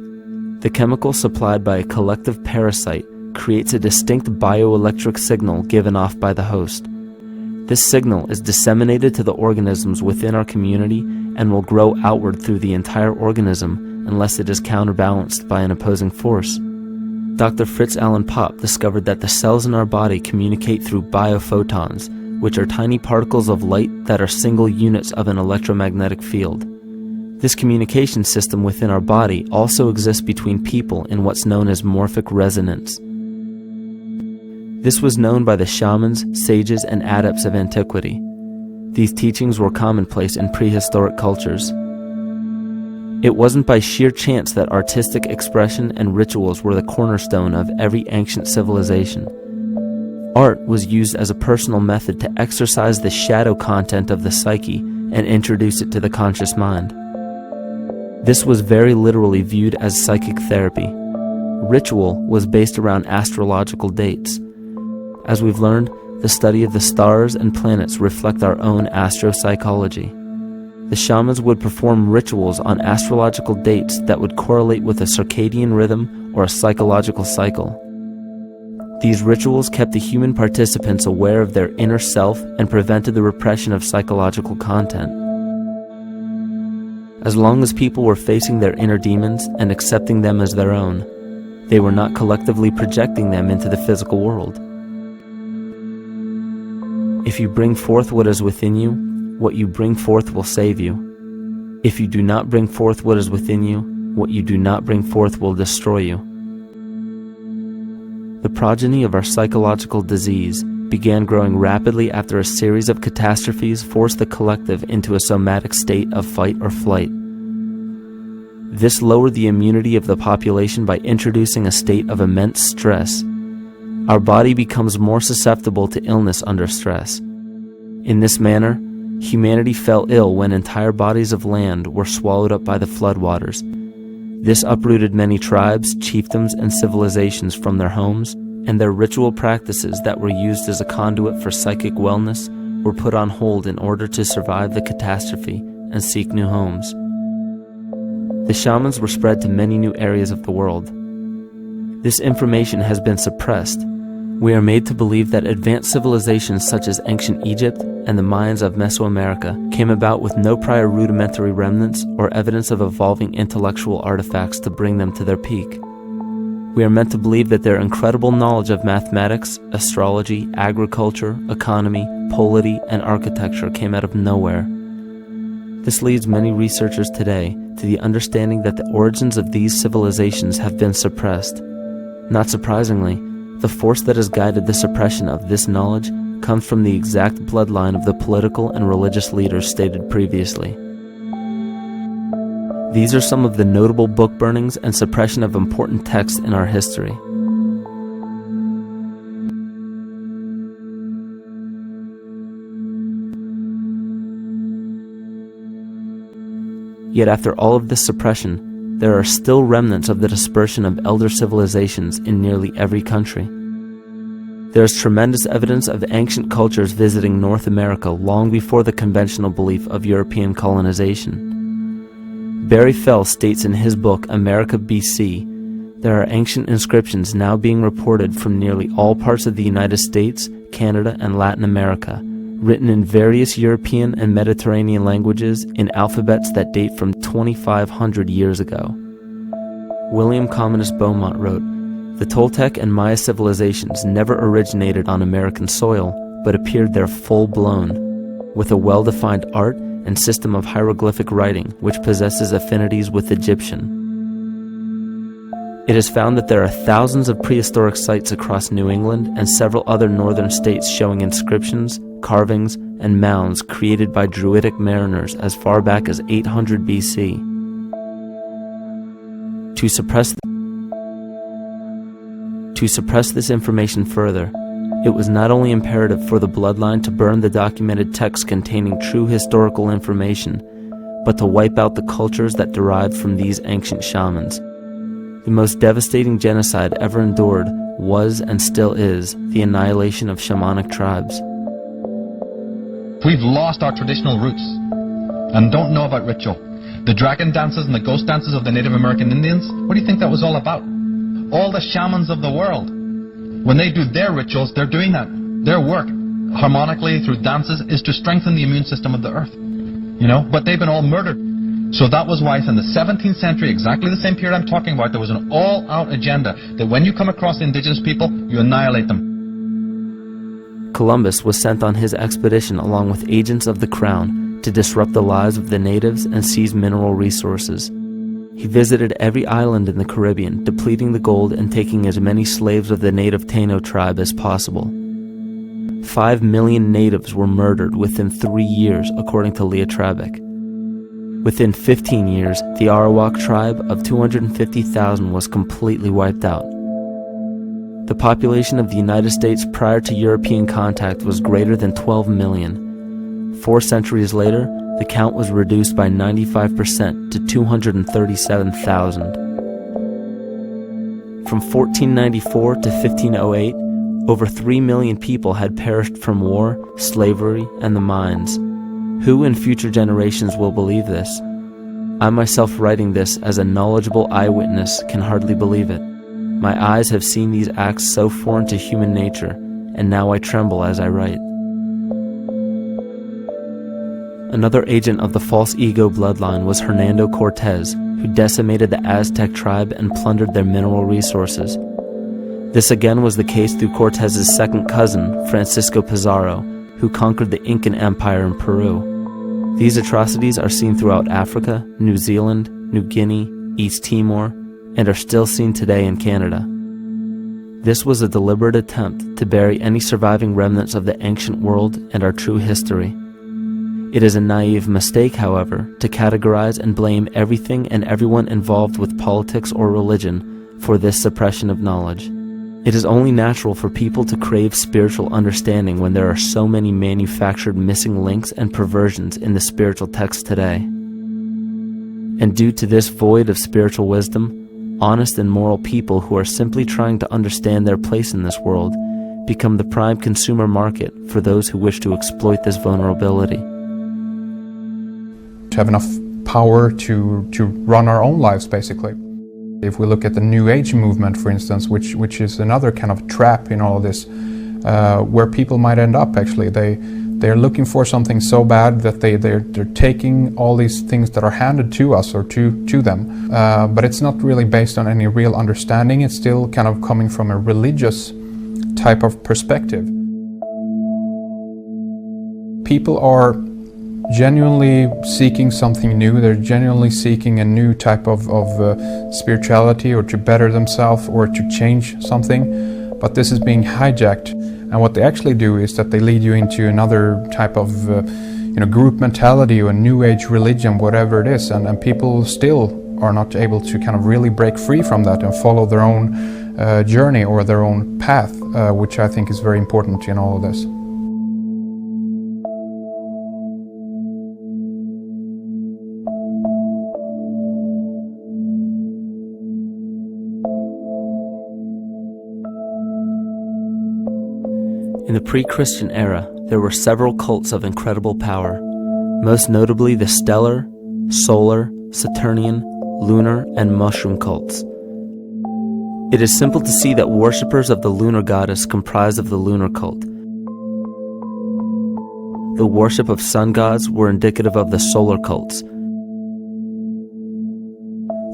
The chemical supplied by a collective parasite creates a distinct bioelectric signal given off by the host. This signal is disseminated to the organisms within our community and will grow outward through the entire organism unless it is counterbalanced by an opposing force. Dr. Fritz Alan Popp discovered that the cells in our body communicate through biophotons, which are tiny particles of light that are single units of an electromagnetic field. This communication system within our body also exists between people in what's known as morphic resonance. This was known by the shamans, sages, and adepts of antiquity. These teachings were commonplace in prehistoric cultures. It wasn't by sheer chance that artistic expression and rituals were the cornerstone of every ancient civilization. Art was used as a personal method to exercise the shadow content of the psyche and introduce it to the conscious mind. This was very literally viewed as psychic therapy. Ritual was based around astrological dates. As we've learned, the study of the stars and planets reflect our own astropsychology. The shamans would perform rituals on astrological dates that would correlate with a circadian rhythm or a psychological cycle. These rituals kept the human participants aware of their inner self and prevented the repression of psychological content. As long as people were facing their inner demons and accepting them as their own, they were not collectively projecting them into the physical world. If you bring forth what is within you, what you bring forth will save you. If you do not bring forth what is within you, what you do not bring forth will destroy you. The progeny of our psychological disease began growing rapidly after a series of catastrophes forced the collective into a somatic state of fight or flight. This lowered the immunity of the population by introducing a state of immense stress. Our body becomes more susceptible to illness under stress. In this manner, humanity fell ill when entire bodies of land were swallowed up by the floodwaters. This uprooted many tribes, chiefdoms, and civilizations from their homes, and their ritual practices that were used as a conduit for psychic wellness were put on hold in order to survive the catastrophe and seek new homes. The shamans were spread to many new areas of the world. This information has been suppressed. We are made to believe that advanced civilizations such as ancient Egypt and the Mayans of Mesoamerica came about with no prior rudimentary remnants or evidence of evolving intellectual artifacts to bring them to their peak. We are meant to believe that their incredible knowledge of mathematics, astrology, agriculture, economy, polity, and architecture came out of nowhere. This leads many researchers today to the understanding that the origins of these civilizations have been suppressed. Not surprisingly, the force that has guided the suppression of this knowledge comes from the exact bloodline of the political and religious leaders stated previously. These are some of the notable book burnings and suppression of important texts in our history. Yet after all of this suppression, there are still remnants of the dispersion of elder civilizations in nearly every country. There is tremendous evidence of ancient cultures visiting North America long before the conventional belief of European colonization. Barry Fell states in his book America BC, there are ancient inscriptions now being reported from nearly all parts of the United States, Canada, and Latin America, written in various European and Mediterranean languages in alphabets that date from 2,500 years ago. William Commonus Beaumont wrote, "The Toltec and Maya civilizations never originated on American soil, but appeared there full-blown, with a well-defined art and system of hieroglyphic writing which possesses affinities with Egyptian. It is found that there are thousands of prehistoric sites across New England and several other northern states showing inscriptions, carvings, and mounds created by Druidic mariners as far back as 800 BC. To suppress this information further, it was not only imperative for the bloodline to burn the documented texts containing true historical information, but to wipe out the cultures that derived from these ancient shamans. The most devastating genocide ever endured was and still is the annihilation of shamanic tribes. We've lost our traditional roots and don't know about ritual. The dragon dances and the ghost dances of the Native American Indians, what do you think that was all about? All the shamans of the world, when they do their rituals, they're doing that. Their work, harmonically through dances, is to strengthen the immune system of the earth. But they've been all murdered. So that was why in the 17th century, exactly the same period I'm talking about, there was an all-out agenda that when you come across indigenous people, you annihilate them. Columbus was sent on his expedition along with agents of the crown to disrupt the lives of the natives and seize mineral resources. He visited every island in the Caribbean, depleting the gold and taking as many slaves of the native Taino tribe as possible. 5 million natives were murdered within 3 years, according to Leah Trabeck. Within 15 years, the Arawak tribe of 250,000 was completely wiped out. The population of the United States prior to European contact was greater than 12 million. 4 centuries later, the count was reduced by 95% to 237,000. From 1494 to 1508, over 3 million people had perished from war, slavery, and the mines. Who in future generations will believe this? I myself, writing this as a knowledgeable eyewitness, can hardly believe it. My eyes have seen these acts so foreign to human nature, and now I tremble as I write. Another agent of the false ego bloodline was Hernando Cortez, who decimated the Aztec tribe and plundered their mineral resources. This again was the case through Cortez's second cousin, Francisco Pizarro, who conquered the Incan Empire in Peru. These atrocities are seen throughout Africa, New Zealand, New Guinea, East Timor, and are still seen today in Canada. This was a deliberate attempt to bury any surviving remnants of the ancient world and our true history. It is a naive mistake, however, to categorize and blame everything and everyone involved with politics or religion for this suppression of knowledge. It is only natural for people to crave spiritual understanding when there are so many manufactured missing links and perversions in the spiritual text today. And due to this void of spiritual wisdom, honest and moral people who are simply trying to understand their place in this world become the prime consumer market for those who wish to exploit this vulnerability. To have enough power to run our own lives, basically. If we look at the New Age movement, for instance, which is another kind of trap in all of this, where people might end up, actually. They're looking for something so bad that they're taking all these things that are handed to us or to them. But it's not really based on any real understanding. It's still kind of coming from a religious type of perspective. People are genuinely seeking something new. They're genuinely seeking a new type of spirituality, or to better themselves, or to change something. But this is being hijacked. And what they actually do is that they lead you into another type of group mentality or new age religion, whatever it is. And people still are not able to kind of really break free from that and follow their own journey or their own path, which I think is very important in all of this. In the pre-Christian era, there were several cults of incredible power, most notably the stellar, solar, Saturnian, lunar, and mushroom cults. It is simple to see that worshippers of the lunar goddess comprised of the lunar cult. The worship of sun gods were indicative of the solar cults.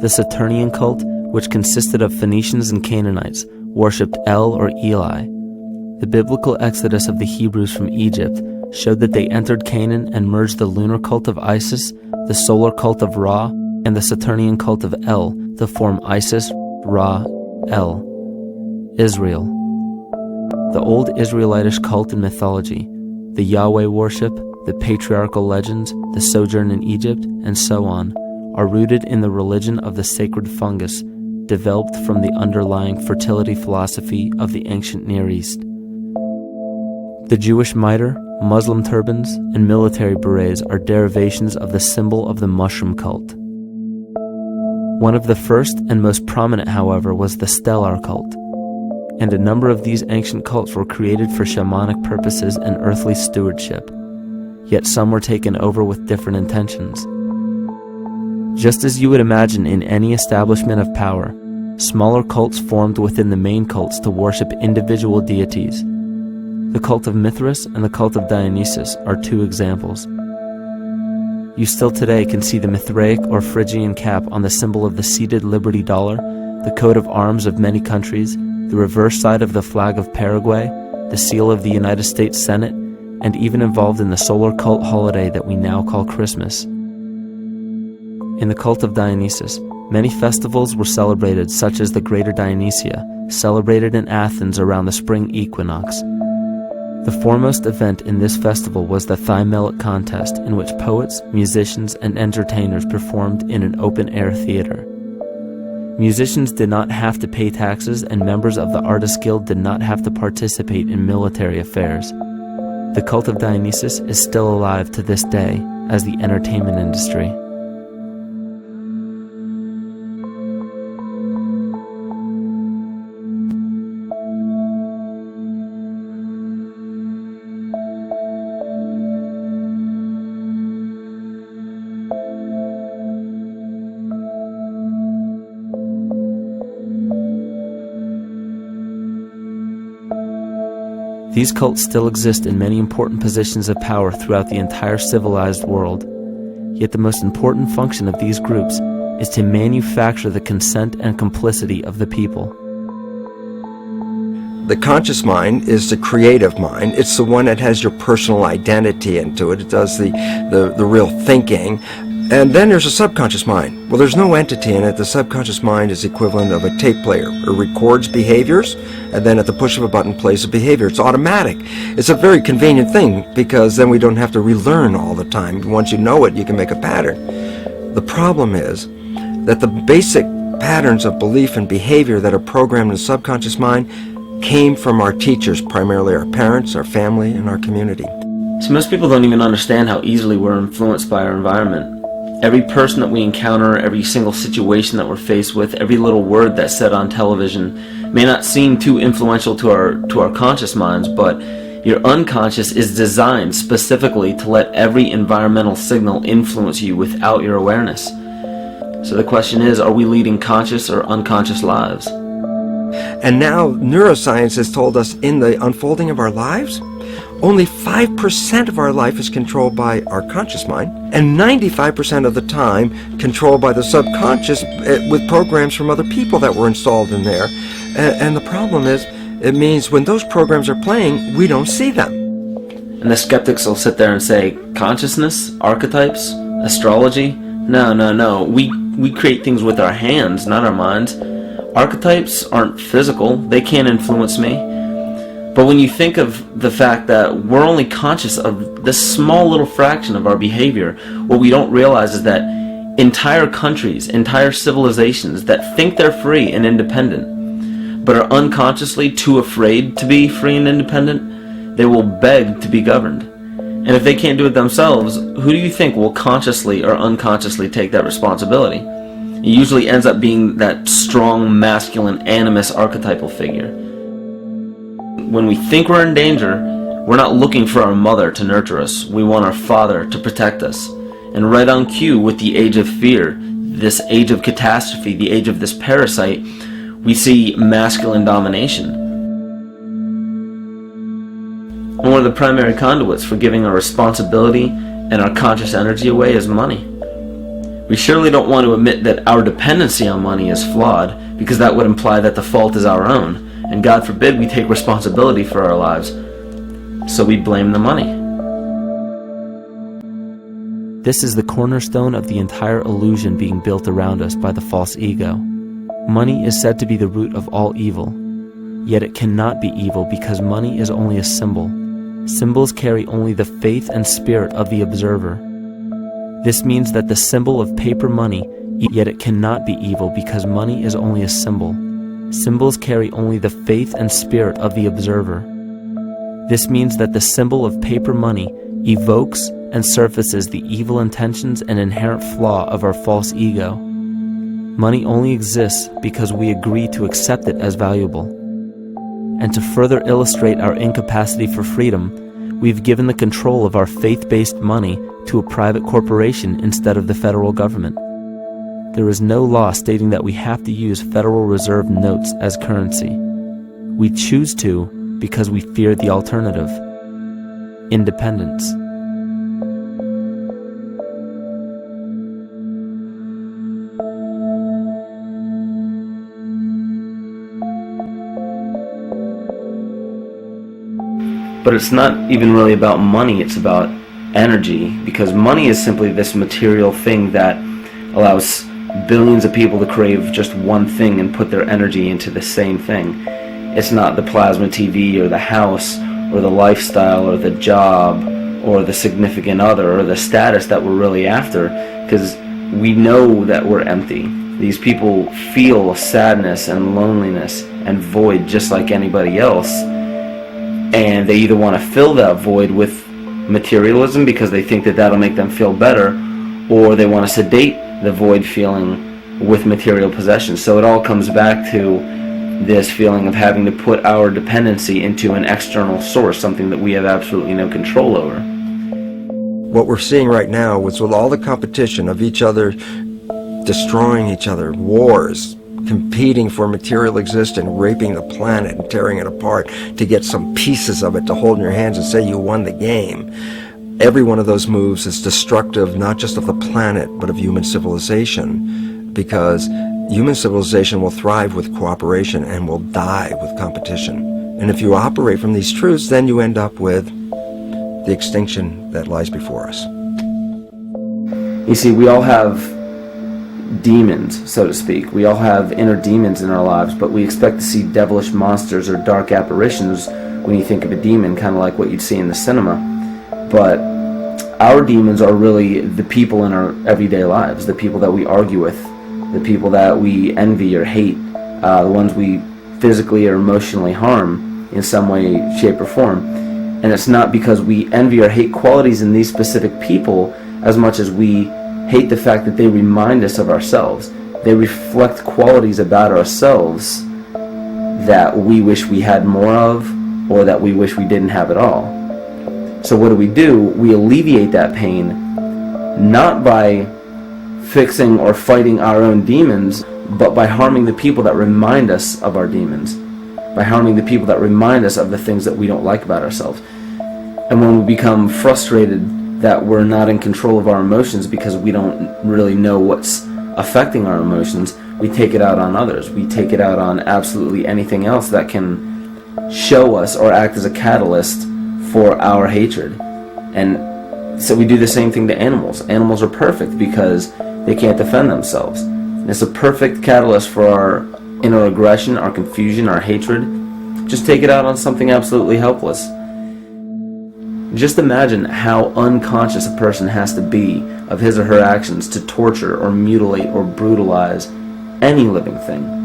The Saturnian cult, which consisted of Phoenicians and Canaanites, worshipped El or Eli. The biblical exodus of the Hebrews from Egypt showed that they entered Canaan and merged the lunar cult of Isis, the solar cult of Ra, and the Saturnian cult of El to form Isis, Ra, El. Israel. The old Israelitish cult and mythology, the Yahweh worship, the patriarchal legends, the sojourn in Egypt, and so on, are rooted in the religion of the sacred fungus, developed from the underlying fertility philosophy of the ancient Near East. The Jewish mitre, Muslim turbans, and military berets are derivations of the symbol of the mushroom cult. One of the first and most prominent, however, was the stellar cult, and a number of these ancient cults were created for shamanic purposes and earthly stewardship, yet some were taken over with different intentions. Just as you would imagine in any establishment of power, smaller cults formed within the main cults to worship individual deities. The cult of Mithras and the cult of Dionysus are 2 examples. You still today can see the Mithraic or Phrygian cap on the symbol of the seated Liberty Dollar, the coat of arms of many countries, the reverse side of the flag of Paraguay, the seal of the United States Senate, and even involved in the solar cult holiday that we now call Christmas. In the cult of Dionysus, many festivals were celebrated, such as the Greater Dionysia, celebrated in Athens around the spring equinox. The foremost event in this festival was the Thymelic contest, in which poets, musicians, and entertainers performed in an open-air theater. Musicians did not have to pay taxes, and members of the Artists Guild did not have to participate in military affairs. The cult of Dionysus is still alive to this day as the entertainment industry. These cults still exist in many important positions of power throughout the entire civilized world. Yet the most important function of these groups is to manufacture the consent and complicity of the people. The conscious mind is the creative mind. It's the one that has your personal identity into it. It does the real thinking. And then there's a subconscious mind. Well, there's no entity in it. The subconscious mind is equivalent of a tape player. It records behaviors, and then at the push of a button plays a behavior. It's automatic. It's a very convenient thing because then we don't have to relearn all the time. Once you know it, you can make a pattern. The problem is that the basic patterns of belief and behavior that are programmed in the subconscious mind came from our teachers, primarily our parents, our family, and our community. So most people don't even understand how easily we're influenced by our environment. Every person that we encounter, every single situation that we're faced with, every little word that's said on television may not seem too influential to our conscious minds, but your unconscious is designed specifically to let every environmental signal influence you without your awareness. So the question is, are we leading conscious or unconscious lives? And now neuroscience has told us in the unfolding of our lives, only 5% of our life is controlled by our conscious mind, and 95% of the time controlled by the subconscious with programs from other people that were installed in there. And the problem is, it means when those programs are playing, we don't see them. And the skeptics will sit there and say, consciousness, archetypes, astrology? No. We create things with our hands, not our minds. Archetypes aren't physical. They can't influence me. But when you think of the fact that we're only conscious of this small little fraction of our behavior, what we don't realize is that entire countries, entire civilizations that think they're free and independent, but are unconsciously too afraid to be free and independent, they will beg to be governed. And if they can't do it themselves, who do you think will consciously or unconsciously take that responsibility? It usually ends up being that strong, masculine, animus archetypal figure. When we think we're in danger, we're not looking for our mother to nurture us. We want our father to protect us. And right on cue with the age of fear, this age of catastrophe, the age of this parasite, we see masculine domination. And one of the primary conduits for giving our responsibility and our conscious energy away is money. We surely don't want to admit that our dependency on money is flawed, because that would imply that the fault is our own. And God forbid we take responsibility for our lives, so we blame the money. This is the cornerstone of the entire illusion being built around us by the false ego. Money is said to be the root of all evil, yet it cannot be evil because money is only a symbol. Symbols carry only the faith and spirit of the observer. This means that the symbol of paper money, yet it cannot be evil because money is only a symbol. Symbols carry only the faith and spirit of the observer. This means that the symbol of paper money evokes and surfaces the evil intentions and inherent flaw of our false ego. Money only exists because we agree to accept it as valuable. And to further illustrate our incapacity for freedom, we've given the control of our faith-based money to a private corporation instead of the federal government. There is no law stating that we have to use Federal Reserve notes as currency. We choose to because we fear the alternative: independence. But it's not even really about money, it's about energy, because money is simply this material thing that allows billions of people to crave just one thing and put their energy into the same thing. It's not the plasma TV or the house or the lifestyle or the job or the significant other or the status that we're really after, because we know that we're empty. These people feel sadness and loneliness and void just like anybody else, and they either want to fill that void with materialism because they think that that'll make them feel better, or they want to sedate the void feeling with material possessions. So it all comes back to this feeling of having to put our dependency into an external source, something that we have absolutely no control over. What we're seeing right now is with all the competition of each other destroying each other, wars, competing for material existence, raping the planet and tearing it apart to get some pieces of it to hold in your hands and say you won the game. Every one of those moves is destructive not just of the planet but of human civilization, because human civilization will thrive with cooperation and will die with competition. And if you operate from these truths, then you end up with the extinction that lies before us. You see, we all have demons, so to speak. We all have inner demons in our lives, but we expect to see devilish monsters or dark apparitions when you think of a demon, kind of like what you'd see in the cinema. But our demons are really the people in our everyday lives, the people that we argue with, the people that we envy or hate, the ones we physically or emotionally harm in some way, shape, or form. And it's not because we envy or hate qualities in these specific people as much as we hate the fact that they remind us of ourselves. They reflect qualities about ourselves that we wish we had more of, or that we wish we didn't have at all. So what do? We alleviate that pain not by fixing or fighting our own demons, but by harming the people that remind us of our demons, by harming the people that remind us of the things that we don't like about ourselves. And when we become frustrated that we're not in control of our emotions because we don't really know what's affecting our emotions, we take it out on others. We take it out on absolutely anything else that can show us or act as a catalyst for our hatred. And so we do the same thing to animals. Animals are perfect because they can't defend themselves. It's a perfect catalyst for our inner aggression, our confusion, our hatred. Just take it out on something absolutely helpless. Just imagine how unconscious a person has to be of his or her actions to torture or mutilate or brutalize any living thing.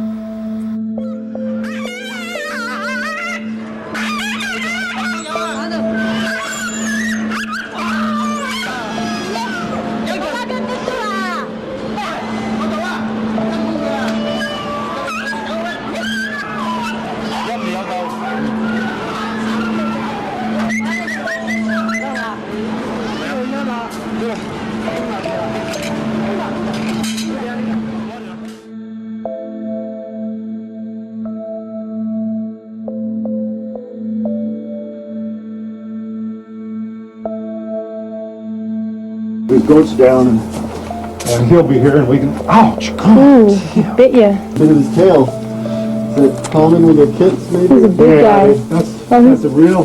His goat's down, and he'll be here, and we can. Ouch! Ooh, he bit you. Look at his tail. Is it calming with your kids, maybe? He's a big guy. That's a real.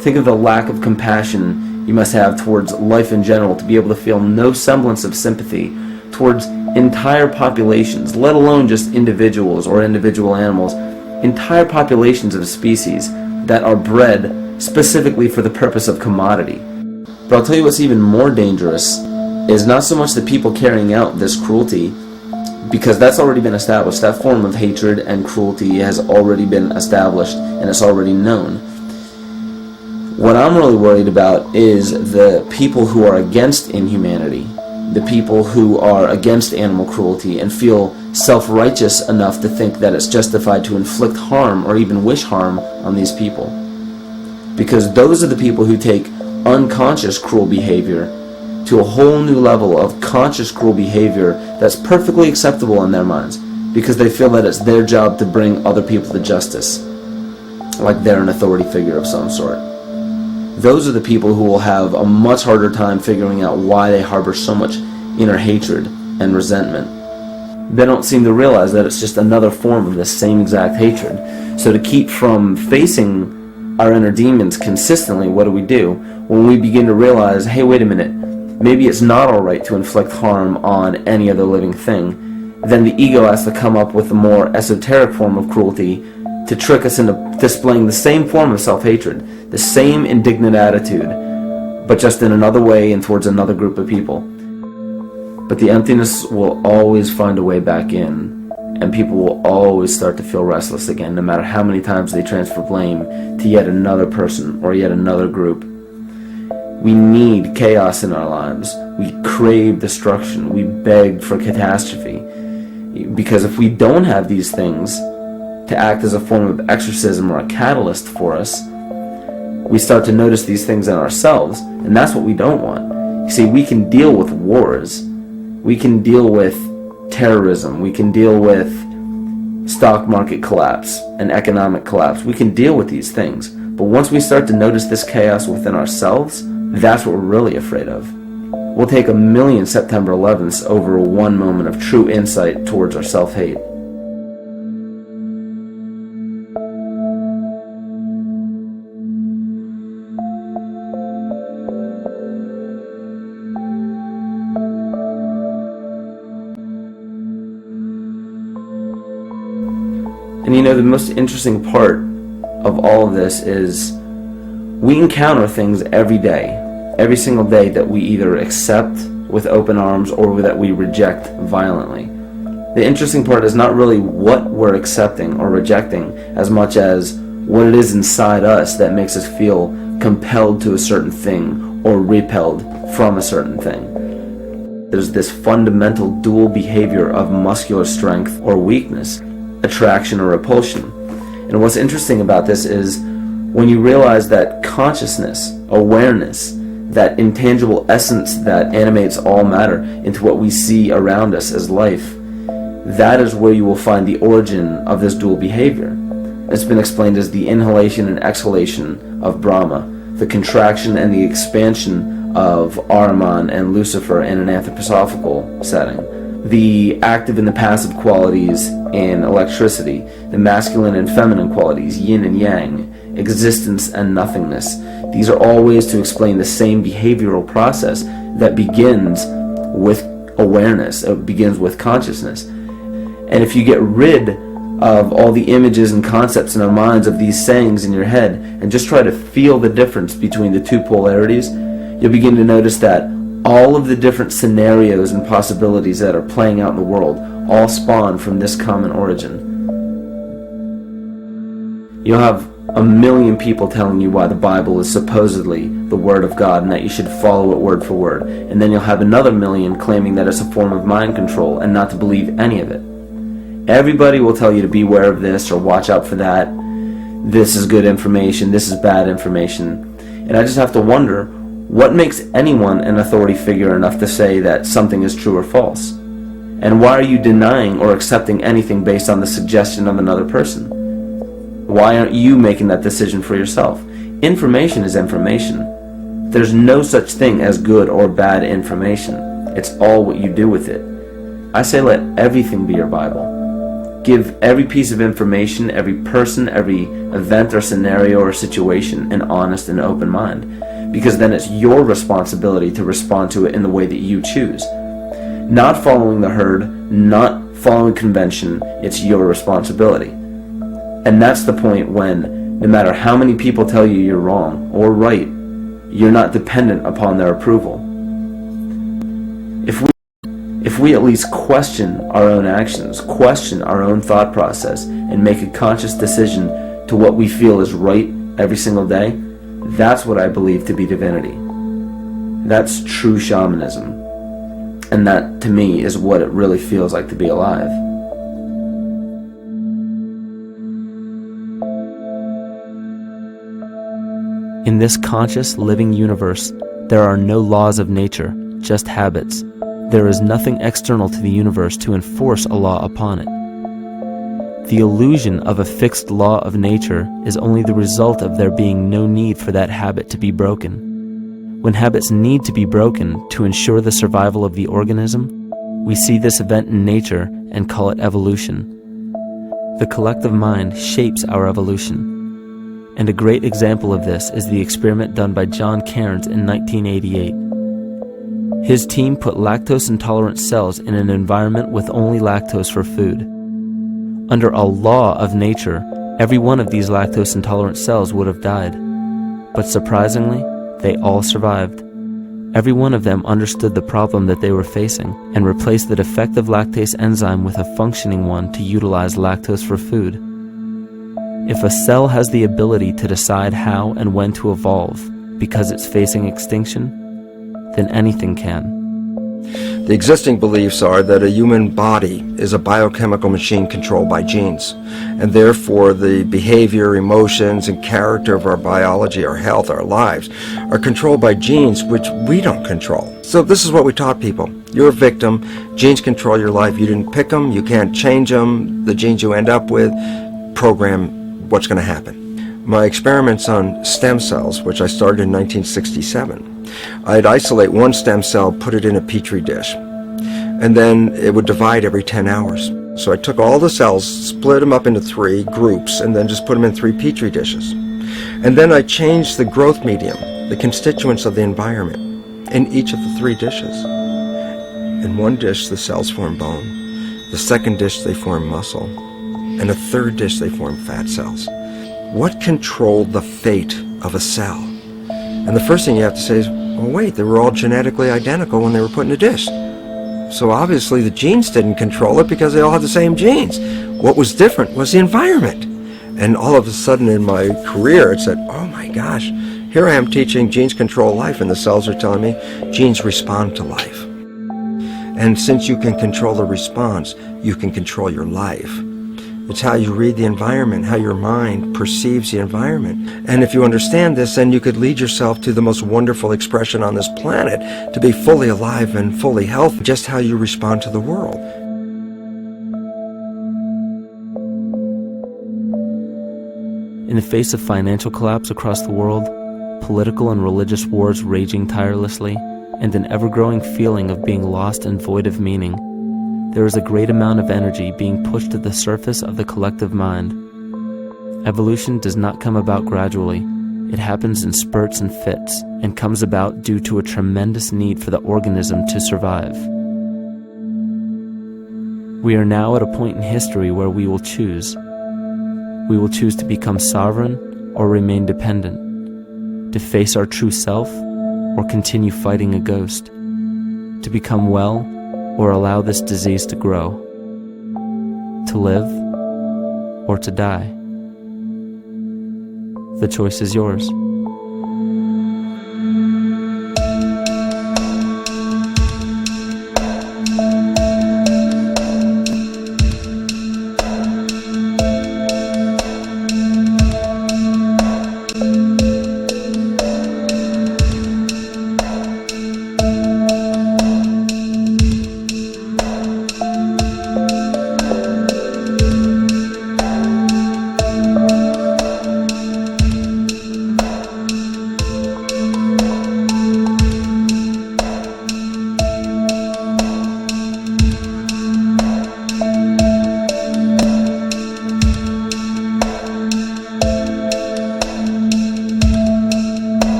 Think of the lack of compassion you must have towards life in general to be able to feel no semblance of sympathy towards entire populations, let alone just individuals or individual animals, entire populations of a species that are bred specifically for the purpose of commodity. But I'll tell you what's even more dangerous is not so much the people carrying out this cruelty, because that's already been established. That form of hatred and cruelty has already been established and it's already known. What I'm really worried about is the people who are against inhumanity, the people who are against animal cruelty and feel self-righteous enough to think that it's justified to inflict harm or even wish harm on these people. Because those are the people who take unconscious cruel behavior to a whole new level of conscious cruel behavior that's perfectly acceptable in their minds, because they feel that it's their job to bring other people to justice, like they're an authority figure of some sort. Those are the people who will have a much harder time figuring out why they harbor so much inner hatred and resentment. They don't seem to realize that it's just another form of this same exact hatred. So to keep from facing our inner demons consistently, what do? When we begin to realize, hey, wait a minute, maybe it's not alright to inflict harm on any other living thing, then the ego has to come up with a more esoteric form of cruelty to trick us into displaying the same form of self-hatred, the same indignant attitude, but just in another way and towards another group of people. But the emptiness will always find a way back in, and people will always start to feel restless again, no matter how many times they transfer blame to yet another person or yet another group. We need chaos in our lives. We crave destruction. We beg for catastrophe. Because if we don't have these things to act as a form of exorcism or a catalyst for us, we start to notice these things in ourselves, and that's what we don't want. You see, we can deal with wars. We can deal with terrorism. We can deal with stock market collapse and economic collapse. We can deal with these things. But once we start to notice this chaos within ourselves, that's what we're really afraid of. We'll take 1,000,000 September 11ths over one moment of true insight towards our self-hate. And you know, the most interesting part of all of this is we encounter things every day, every single day, that we either accept with open arms or that we reject violently. The interesting part is not really what we're accepting or rejecting as much as what it is inside us that makes us feel compelled to a certain thing or repelled from a certain thing. There's this fundamental dual behavior of muscular strength or weakness, attraction or repulsion. And what's interesting about this is when you realize that consciousness, awareness, that intangible essence that animates all matter into what we see around us as life, that is where you will find the origin of this dual behavior. It's been explained as the inhalation and exhalation of Brahma, the contraction and the expansion of Ahriman and Lucifer in an anthroposophical setting, the active and the passive qualities in electricity, the masculine and feminine qualities, yin and yang, existence and nothingness. These are all ways to explain the same behavioral process that begins with awareness, it begins with consciousness. And if you get rid of all the images and concepts in our minds of these sayings in your head and just try to feel the difference between the two polarities, you'll begin to notice that all of the different scenarios and possibilities that are playing out in the world all spawn from this common origin. You'll have 1,000,000 people telling you why the Bible is supposedly the Word of God and that you should follow it word for word. And then you'll have another 1,000,000 claiming that it's a form of mind control and not to believe any of it. Everybody will tell you to beware of this or watch out for that. This is good information, this is bad information. And I just have to wonder, what makes anyone an authority figure enough to say that something is true or false? And why are you denying or accepting anything based on the suggestion of another person? Why aren't you making that decision for yourself? Information is information. There's no such thing as good or bad information. It's all what you do with it. I say let everything be your Bible. Give every piece of information, every person, every event or scenario or situation an honest and open mind. Because then it's your responsibility to respond to it in the way that you choose. Not following the herd, not following convention, it's your responsibility. And that's the point when, no matter how many people tell you you're wrong or right, you're not dependent upon their approval. If we at least question our own actions, question our own thought process, and make a conscious decision to what we feel is right every single day, that's what I believe to be divinity. That's true shamanism. And that, to me, is what it really feels like to be alive. In this conscious, living universe, there are no laws of nature, just habits. There is nothing external to the universe to enforce a law upon it. The illusion of a fixed law of nature is only the result of there being no need for that habit to be broken. When habits need to be broken to ensure the survival of the organism, we see this event in nature and call it evolution. The collective mind shapes our evolution. And a great example of this is the experiment done by John Cairns in 1988. His team put lactose-intolerant cells in an environment with only lactose for food. Under a law of nature, every one of these lactose-intolerant cells would have died. But surprisingly, they all survived. Every one of them understood the problem that they were facing and replaced the defective lactase enzyme with a functioning one to utilize lactose for food. If a cell has the ability to decide how and when to evolve because it's facing extinction, then anything can. The existing beliefs are that a human body is a biochemical machine controlled by genes, and therefore the behavior, emotions, and character of our biology, our health, our lives, are controlled by genes which we don't control. So this is what we taught people. You're a victim. Genes control your life. You didn't pick them. You can't change them. The genes you end up with program what's going to happen. My experiments on stem cells, which I started in 1967, I'd isolate one stem cell, put it in a petri dish, and then it would divide every 10 hours. So I took all the cells, split them up into 3 groups, and then just put them in 3 petri dishes. And then I changed the growth medium, the constituents of the environment, in each of the 3 dishes. In one dish, the cells form bone. The second dish, they form muscle. And a third dish, they form fat cells. What controlled the fate of a cell? And the first thing you have to say is, well, wait, they were all genetically identical when they were put in a dish. So obviously the genes didn't control it because they all had the same genes. What was different was the environment. And all of a sudden in my career, it said, oh my gosh, here I am teaching genes control life, and the cells are telling me genes respond to life. And since you can control the response, you can control your life. It's how you read the environment, how your mind perceives the environment. And if you understand this, then you could lead yourself to the most wonderful expression on this planet, to be fully alive and fully healthy, just how you respond to the world. In the face of financial collapse across the world, political and religious wars raging tirelessly, and an ever-growing feeling of being lost and void of meaning, there is a great amount of energy being pushed to the surface of the collective mind. Evolution does not come about gradually. It happens in spurts and fits, and comes about due to a tremendous need for the organism to survive. We are now at a point in history where we will choose. We will choose to become sovereign or remain dependent, to face our true self or continue fighting a ghost, to become well or allow this disease to grow, to live or to die. The choice is yours.